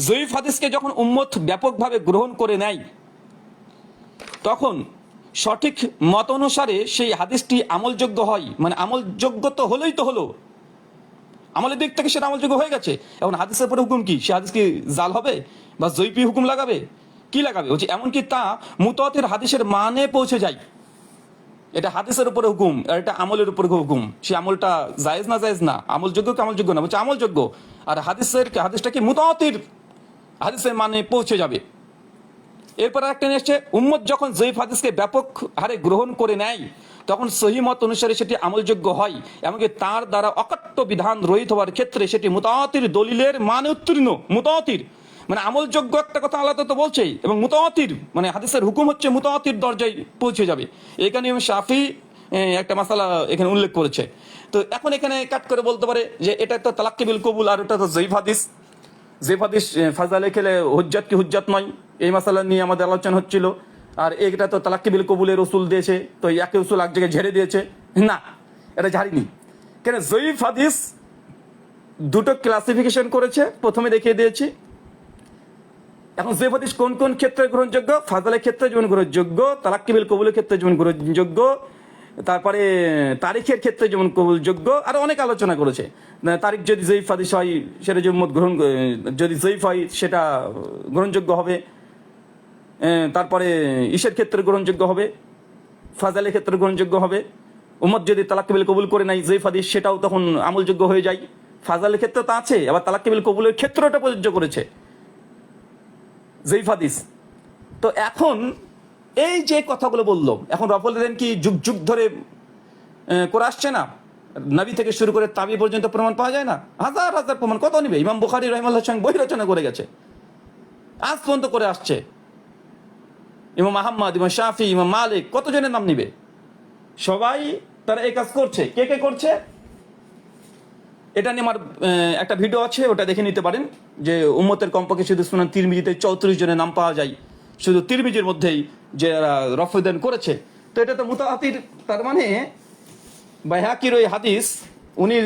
জয়ীফ হাদিসকে যখন উম্মত ব্যাপকভাবে গ্রহণ করে নেয়, তখন সঠিক মত অনুসারে সেই হাদিসটি আমলযোগ্য হয়। মানে আমলযোগ্য তো হলোই তো হলো, আমলের দিক থেকে সেটা আমলযোগ্য হয়ে গেছে। এখন হাদিসের পরে হুকুম কি? সে হাদিস কি জাল হবে বা জয়ীফি হুকুম লাগাবে? কি লাগাবে? বলছে এমনকি তা মুতাওয়াতির হাদিসের মানে পৌঁছে যায়। এটা হাদিসের উপরে হুকুম, আর এটা আমলের উপরে হুকুম। সে আমলটা জায়েজ না জায়েজ না, আমলযোগ্য কি আমলযোগ্য না? বলছে আমলযোগ্য। আর হাদিসটা কি মুতাওয়াতির হাদিসের মানে পৌঁছে যাবে। এরপর একটা নিয়ে আসছে, উম্মত যখন জয়ীফ হাদিসকে ব্যাপক হারে গ্রহণ করে নেয়, তখন সহি মত অনুসারে সেটি আমলযোগ্য হয়, এমনকি তার দ্বারা অকাট্য বিধান রহিত হওয়ার ক্ষেত্রে সেটি মুতাওয়াতির দলিলের মানে উত্তীর্ণ। মুতাওয়াতির মানে আমলযোগ্য একটা কথা আলাদা তো বলছেই, এবং মুতাওয়াতির মানে হাদিসের হুকুম হচ্ছে মুতাওয়াতির দরজায় পৌঁছে যাবে। এখানে শাফি একটা মাসালা এখানে উল্লেখ করেছে। তো এখন এখানে কাট করে বলতে পারে যে এটা তো তালাক্কি বিল কবুল, আর এটা তো জয়ীফ হাদিস। জয়ীফ হাদিস ফাজালে খেলে হুজ্জাত কি হুজ্জাত নয়, এই মাসালা নিয়ে আমাদের আলোচনা হচ্ছিল। আর এটা তো তালাক্কি বিল কবুলের উসুল দিয়েছে, তো একই উসুল এক জায়গায় ঝেড়ে দিয়েছে। না, এটা ঝাড়িনি। কেন? জয়ীফ হাদিস দুটো ক্লাসিফিকেশন করেছে, প্রথমে দেখিয়ে দিয়েছি। এখন জয়ীফ হাদিস কোন কোন ক্ষেত্রে গ্রহণযোগ্য? ফাজালের ক্ষেত্রে যেমন গ্রহণযোগ্য, তালাক্কি বিল কবুলের ক্ষেত্রে যেমন গ্রহণযোগ্য, তারপরে তারিখের ক্ষেত্রে যেমন কবুলযোগ্য, আরো অনেক আলোচনা করেছে। তারিখ যদি জয়ীফ হাদিস হয় সেটা উম্মত গ্রহণ, যদি জয়ীফ হয় সেটা গ্রহণযোগ্য হবে। তারপরে ইসের ক্ষেত্রে গ্রহণযোগ্য হবে, ফাজালের ক্ষেত্রে গ্রহণযোগ্য হবে। উম্মত যদি তালাক্কি বিল কবুল করে নাই জয়ীফ হাদিস, সেটাও তখন আমলযোগ্য হয়ে যায়। ফাজালের ক্ষেত্রে তো আছে, আবার তালাক্কি বিল কবুলের ক্ষেত্রটা প্রযোজ্য করেছে জয়ীফ হাদিস। তো এখন এই যে কথাগুলো বললো, এখন রফেদান কি যুগ যুগ ধরে করে আসছে না? নবী থেকে শুরু করে তাবি পর্যন্ত প্রমাণ পাওয়া যায় না? হাজার হাজার প্রমাণ, কত নিবে? ইমাম বুখারী রাহিমাহুল্লাহ সঙ্গে বই রচনা করে গেছে, আজ পর্যন্ত করে আসছে। ইমাম আহমদ, ইমাম শাফি, ইমাম মালিক, কতজনের নাম নিবে? সবাই তারা এই কাজ করছে। কে কে করছে এটা নিয়ে আমার একটা ভিডিও আছে, ওটা দেখে নিতে পারেন। যে উম্মতের কমপক্ষে শুধু সুনান তিরমিজিতে 34 জনের নাম পাওয়া যায়, শুধু তিরমিজির মধ্যেই যে রফেদান করেছে। তো এটা তো মুতাওয়াতির। তার মানে বাইহাকির ওই হাদিস উনি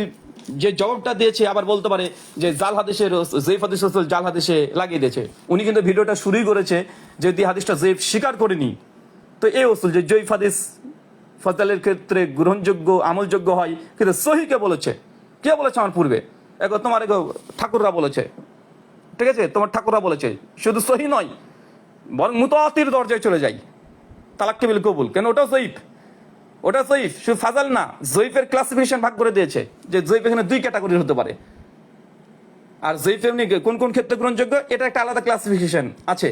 যে জবাবটা দিয়েছে, আবার বলতে পারে যে জাল হাদিসের জয়ীফ হাদিস জাল হাদিসে লাগিয়ে দিয়েছে। উনি কিন্তু ভিডিওটা শুরুই করেছে যদি হাদিসটা জয়ীফ স্বীকার করেনি। তো এই ওসুল যে জয়ীফ হাদিস ফজলের ক্ষেত্রে গ্রহণযোগ্য আমলযোগ্য হয়, কিন্তু সহিকে বলেছে। কে বলেছে আমার পূর্বে? তোমার ঠাকুররা বলেছে, ঠিক আছে, তোমার ঠাকুররা বলেছে। শুধু সহি নয়, বরং মুতাওয়াতির দরজায় চলে যাই তালাক্কি বিল কবুল। কেন? ওটাও জয়ীফ, ওটা জয়ীফ, শুধু ফাজাল না। জয়ীফের ক্লাসিফিকেশন ভাগ করে দিয়েছে যে জয়ীফ এখানে 2 ক্যাটাগরির হতে পারে। আর জয়ীফ এমনি কোন কোন ক্ষেত্রে গ্রহণযোগ্য, এটা একটা আলাদা ক্লাসিফিকেশন আছে,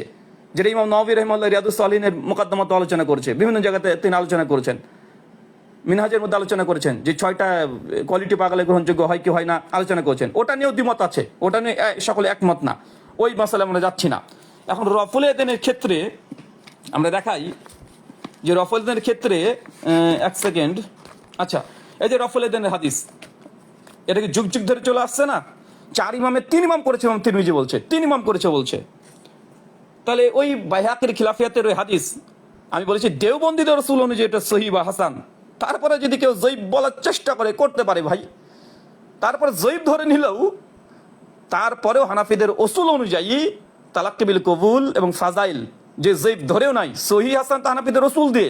যেটা ইমাম নওয়াবী রাহিমাহুল্লাহ রিয়াদুস সালিহিনের মুকদ্দমাতে আলোচনা করেছে, বিভিন্ন জায়গাতে তিনি আলোচনা করেছেন। মিনহাজের মধ্যে আলোচনা করেছেন যে 6টা কোয়ালিটি পাওয়া গেলে গ্রহণযোগ্য হয় কি হয় না আলোচনা করেছেন, ওটা নিয়েও দ্বিমত আছে, ওটা নিয়ে সকলে একমত না, ওই মশালা আমরা যাচ্ছি না। এখন রফুল এদেনের ক্ষেত্রে আমরা দেখাই যে রফুল এদেনের ক্ষেত্রে এক সেকেন্ড, আচ্ছা এই যে রফুল এদেনের হাদিস, এটা কি যুগ যুগ ধরে চলে আসছে না? 4 ইমামের 3 ইমাম করেছে, ইমাম তিরমিজি বলছে 3 ইমাম করেছে বলছে। তাহলে ওই বাইহাকির খিলাফিয়াতের ওই হাদিস আমি বলেছি দেওবন্দীদের রসুল অনুযায়ী এটা সহি বা হাসান, তারপরে যদি কেউ জয়ীব বলার চেষ্টা করে করতে পারে ভাই, তারপরে জয়ীব ধরে নিলেও তারপরেও হানাফিদের উসুল অনুযায়ী তালাক্কি বিল কবুল এবং ফাজাইল যে জয়ীব ধরেও নাই, সহি হাসান তা হানাফিদের উসুল দিয়ে,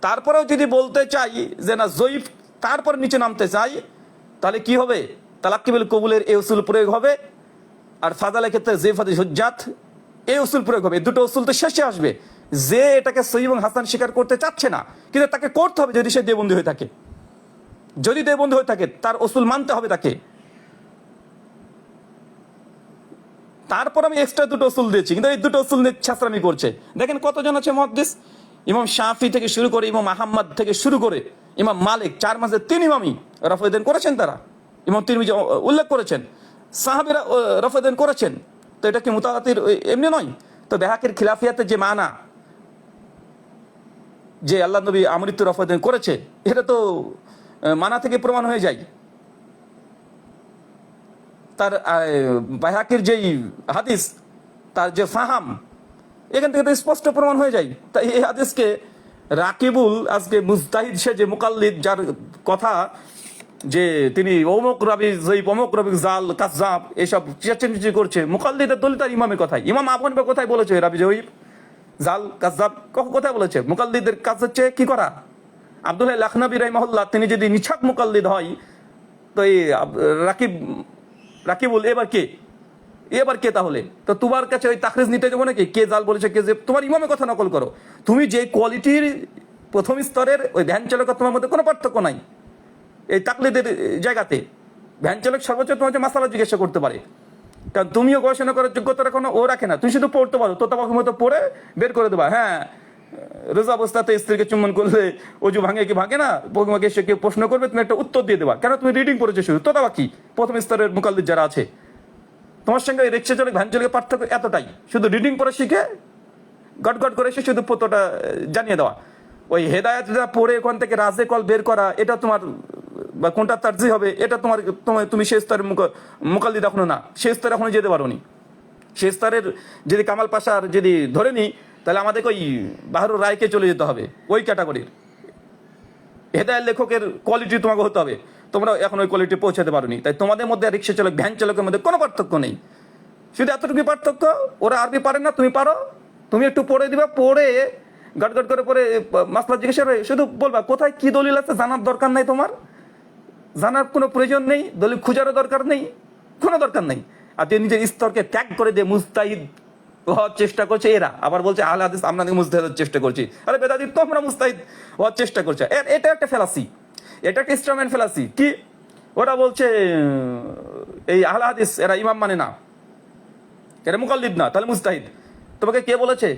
তারপরেও যদি বলতে চাই যে না জয়ীব তারপর নিচে নামতে চাই, তাহলে কি হবে? তালাক্কি বিল কবুলের এই উসুল প্রয়োগ হবে, আর ফাজাইলের ক্ষেত্রে জয়ীব হাদিস হুজ্জাত এই উসুল প্রয়োগ হবে। দুটো উসুল তো শেষে আসবে। যে এটাকে সহি এবং হাসান স্বীকার করতে চাচ্ছে না, কিন্তু তাকে করতে হবে যদি সে দেবন্দী হয়ে থাকে, যদি দেবন্দী হয়ে থাকে তার উসুল মানতে হবে তাকে। তারপর আমি এক্সট্রা 2টো উসুল দিয়েছি, কিন্তু এই 2টো উসুল নিয়ে ছাত্রামি করছে। দেখেন কতজন আছে মুহাদ্দিস, ইমাম শাফি থেকে শুরু করে ইমাম আহমদ থেকে শুরু করে ইমাম মালিক, 4 মাসে 3 ইমামই রফায়েদান করেছেন তারা, ইমাম তিরমিজি উল্লেখ করেছেন, সাহাবীরা রফায়েদান করেছেন। তো এটা কি মুতাওয়াতির এমনি নয়? তো বাইহাকির খিলাফিয়াতে যে মানা যে আল্লাহ নবী আমৃত্যু রফায়েদান করেছে, এটা তো মানা থেকে প্রমাণ হয়ে যায়। তার বাইহাকির যেই হাদিস, তার যে ফাহাম, এখান থেকে তো স্পষ্ট প্রমাণ হয়ে যায়। তাই এই হাদিসকে রাকিবুল আজকে মুজতাহিদ, সে যে মুকাল্লিদ, যার কথা যে তিনি অমুক রাবি জয়ীব, অমুক রাবি জাল কাযযাব এসব চেঁচামেচি করছে, মুকাল্লিদের দলিল তার ইমামের কথাই, ইমাম আবু হানিফা কোথায় বলেছে রাবি জয়ীব জাল কাযযাব কোথায় বলেছে? মুকাল্লিদের কাজ হচ্ছে কি করা? আব্দুল্লাহ লাখনবী রাহিমাহুল্লাহ তিনি যদি নিছক মুকাল্লিদ হয়, তো এই রাকিবুল এবার কে তাহলে? তো তোমার কাছে ওই তাখরিজ নিতে যাবো নাকি? কে জাল বলেছে কে, যে তোমার ইমামের কথা নকল করো। তুমি যে কোয়ালিটির প্রথম স্তরের ওই ভ্যান চালক, তোমার মধ্যে কোনো পার্থক্য নাই এই তাকলিদের জায়গাতে। ভ্যান চালক সর্বোচ্চ তোমার যে মাসালা জিজ্ঞাসা করতে পারে, কারণ তুমিও গবেষণা করার যোগ্যতা কোনো ও রাখে না, তুমি শুধু পড়তে পারো, তো তোমাকে মতো পড়ে বের করে দেবা। হ্যাঁ, রোজা অবস্থাতে স্ত্রীকে চুম্বন করলে অজু ভাঙে কি ভাঙে না, তোমাকে এসে কেউ প্রশ্ন করবে, তুমি একটা উত্তর দিয়ে দেবা, কেন তুমি রিডিং করেছো শুধু। তো বাকি প্রথম স্তরের মুকাল্লিদ যারা আছে, তোমার সঙ্গে রিক্সা চালক ভ্যান চালকের পার্থক্য এতটাই, শুধু রিডিং পড়ে শিখে গট করে এসে শুধু পতটা জানিয়ে দেওয়া। ওই হেদায়েতটা পড়ে ওখান থেকে রাজে কল বের করা, এটা তোমার বা কোনটা তারজি হবে, এটা তুমি সে স্তরের মুকাল্লিদ এখনো না, সে স্তরে এখনো যেতে পারো নি। সে স্তরের যদি কামাল পাশার যদি ধরে নিই, তাহলে আমাদেরকে ওই বাহারুর রায়কে চলে যেতে হবে, ওই ক্যাটাগরির হেদায়েত লেখকের কোয়ালিটি তোমাকে হতে হবে। তোমরা এখন ওই কোয়ালিটি পৌঁছাতে পারোনি। তাই তোমাদের মধ্যে রিক্সা চালক ভ্যান চালকের মধ্যে কোনো পার্থক্য নেই, শুধু এতটুকু পার্থক্য, ওরা আরবি পারে না, তুমি পারো, তুমি একটু পড়ে দিবা, পড়ে গট করে পরে মাসলা জিজ্ঞাসা করে শুধু বলবা কোথায় কি দলিল আছে, জানার দরকার নাই, তোমার জানার কোনো প্রয়োজন নেই, দলিল খুঁজারও দরকার নেই, কোনো দরকার নেই। আর যে নিজের স্তরকে ত্যাগ করে দিয়ে মুস্তাহিদ হওয়ার চেষ্টা করছে, এরা আবার বলছে আহলে হাদিস আমরা মুস্তাহিদের চেষ্টা করছি। আরে বেদাতি, তোমরা মুস্তাহিদ হওয়ার চেষ্টা করছে, এটা একটা ফেলাসি, এটা একটা ইনস্ট্রুমেন্ট ফেলাসি। কি ওরা বলছে এই আহলে হাদিস এরা ইমাম মানে না, এরা মুকাল্লিদ না, তাহলে মুস্তাহিদ। তোমাকে কে বলেছে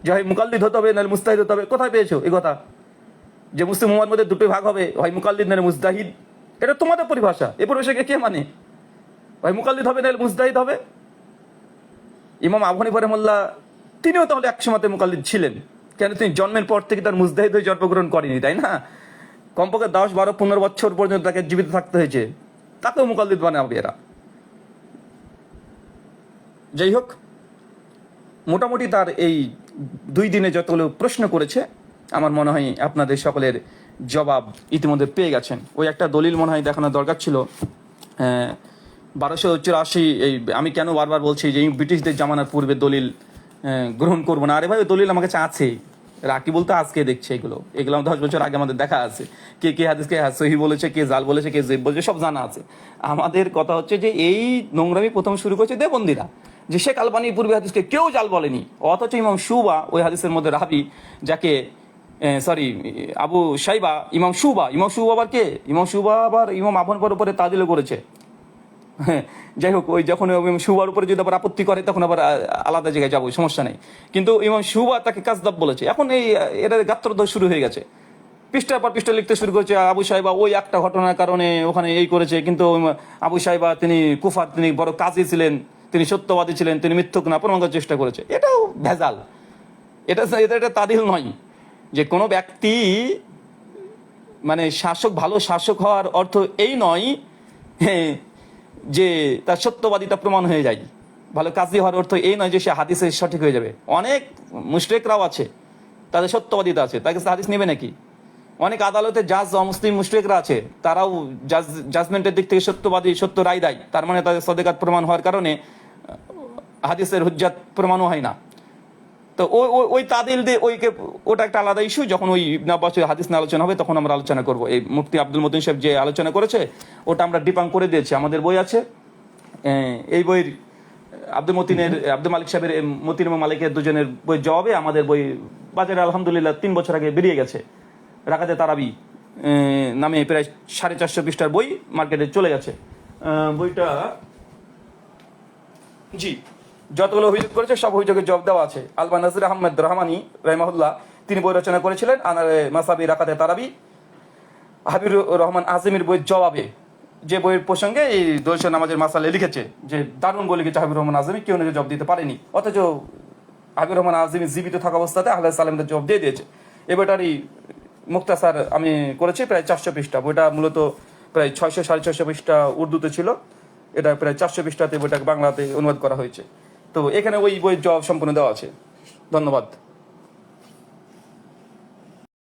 যে হয় মুকাল্লিদ হতে হবে নাহলে মুস্তাহিদ হতে হবে? কোথায় পেয়েছো এই কথা যে মুসলিম উম্মার মধ্যে দুটোই ভাগ হবে, হয় মুকাল্লিদ নাহলে মুস্তাহিদ? এটা তোমাদের পরিভাষা, এই পরিভাষাকে কে মানে? হয় মুকাল্লিদ হবে নাহলে মুস্তাহিদ হবে। ইমাম আবু হানিফা রাহিমাহুল্লাহ তিনিও তাহলে এক সময়তে মুকাল্লিদ ছিলেন, কেন তিনি জন্মের পর থেকে তার মুজতাহিদ হয়ে জন্মগ্রহণ করেনি, তাই না? কমপক্ষে 10, 12, 15 বছর পর্যন্ত তাকে জীবিত থাকতে হয়েছে, তাকেও মুকাল্লিদ বানাবে এরা। যাই হোক, মোটামুটি তার এই 2 দিনে যতগুলো প্রশ্ন করেছে, আমার মনে হয় আপনাদের সকলের জবাব ইতিমধ্যে পেয়ে গেছেন। ওই একটা দলিল মনে হয় দেখানোর দরকার ছিল, 1284। এই আমি কেন বারবার বলছি যে ব্রিটিশদের জামানার পূর্বে দলিল গ্রহণ করবো না। আরে ভাই, ওই দলিল আমার কাছে আছে, রাকি বলতে আজকে দেখছে এগুলো 10 বছর আগে আমাদের দেখা আছে, কে হাদিসকে সহি বলেছে, কে জাল বলেছে, কে জেব বলেছে, সব জানা আছে। আমাদের কথা হচ্ছে যে এই নোংরামি প্রথম শুরু করেছে দেবন্দীরা, যে শেখ আলবানীর পূর্বে হাদিসকে কেউ জাল বলেনি, অথচ ইমাম শুবা ওই হাদিসের মধ্যে রাবি, যাকে আবু শাইবা, ইমাম শুবা আবার কে? ইমাম শুবা আবার ইমাম আবু হানিফার উপরে তাজিল করেছে। হ্যাঁ, যাই হোক, ওই যখন শুবার উপরে যদি আবার আপত্তি করে তখন আবার আলাদা জায়গায় যাবো, সমস্যা নেই। কিন্তু ইমাম শুবা তাকে কাজদাব বলেছে। এখন এই এরা গাত্রদোষ শুরু হয়ে গেছে, পৃষ্ঠার পর পৃষ্ঠা লিখতে শুরু করেছে আবু সাহেবা ওই একটা ঘটনার কারণে ওখানে এই করেছে, কিন্তু আবু সাহেবা তিনি কুফার, তিনি বড় কাজী ছিলেন, তিনি সত্যবাদী ছিলেন, তিনি মিথ্যুক না প্রমাণ করার চেষ্টা করেছে। এটাও ভেজাল, এটা তাদিল নয়। যে কোনো ব্যক্তি মানে শাসক, ভালো শাসক হওয়ার অর্থ এই নয় যে তার সত্যবাদিতা প্রমাণ হয়ে যায়। ভালো কাজী হওয়ার অর্থ এই নয় যে সে হাদিসে সঠিক হয়ে যাবে। অনেক মুশরিকরাও আছে, তাদের সত্যবাদিতা আছে, তার কাছে হাদিস নেবে নাকি? অনেক আদালতে জাজ অমুসলিম মুশরিকরা আছে, তারাও জাজমেন্টের দিক থেকে সত্যবাদী, সত্য রায় দেয়। তার মানে তাদের সদেকাত প্রমাণ হওয়ার কারণে হাদিসের হুজ্জাত প্রমাণও হয় না। তো ওই তাদিল দিয়ে ওটা একটা আলাদা ইস্যু। যখন ওই ইবনে আব্বাসের হাদিস নিয়ে আলোচনা হবে তখন আমরা আলোচনা করব। এই মুফতি আব্দুল মতিন সাহেব যে আলোচনা করেছে ওটা আমরা ডিপাং করে দিয়েছি, আমাদের বই আছে। এই বইয়ের আব্দুল মালিক সাহেবের, মতিন এবং মালিকের দুজনের বইয়ের জবাবে আমাদের বই বাজারে আলহামদুলিল্লাহ 3 বছর আগে বেরিয়ে গেছে। রাকাতে তারাবি নামে প্রায় 450 পৃষ্ঠার বই মার্কেটে চলে গেছে। বইটা জি যতগুলো অভিযোগ করেছে সব অভিযোগের জবাব দেওয়া আছে। আলবা নাজির আহমেদ রহমানি রাহিমাহুল্লাহ তিনি বই রচনা করেছিলেন আনারে মাসাবি রাকাতে তারাবি। হাবিবুর রহমান আজিমির বইয়ের জবাবে, যে বইয়ের প্রসঙ্গে এই দোলশ নামাজের মাসালে লিখেছে, যে দারুণ বই লিখেছে হাবিবুর রহমান আজমি, কেউ নিজে জবাব দিতে পারেনি। অথচ হাবিবুর রহমান আজমি জীবিত থাকা অবস্থাতে আহলে সালামদের জবাব দিয়ে দিয়েছে। এই বইটারই মুক্তাসার আমি করেছি প্রায় 400 পৃষ্ঠা। বইটা মূলত প্রায় 600-650 পৃষ্ঠা উর্দুতে ছিল, এটা প্রায় 400 পৃষ্ঠাতে বইটাকে বাংলাতে অনুবাদ করা হয়েছে। তো এখানে ওই বইয়ের জবাব সম্পূর্ণ দেওয়া আছে। ধন্যবাদ।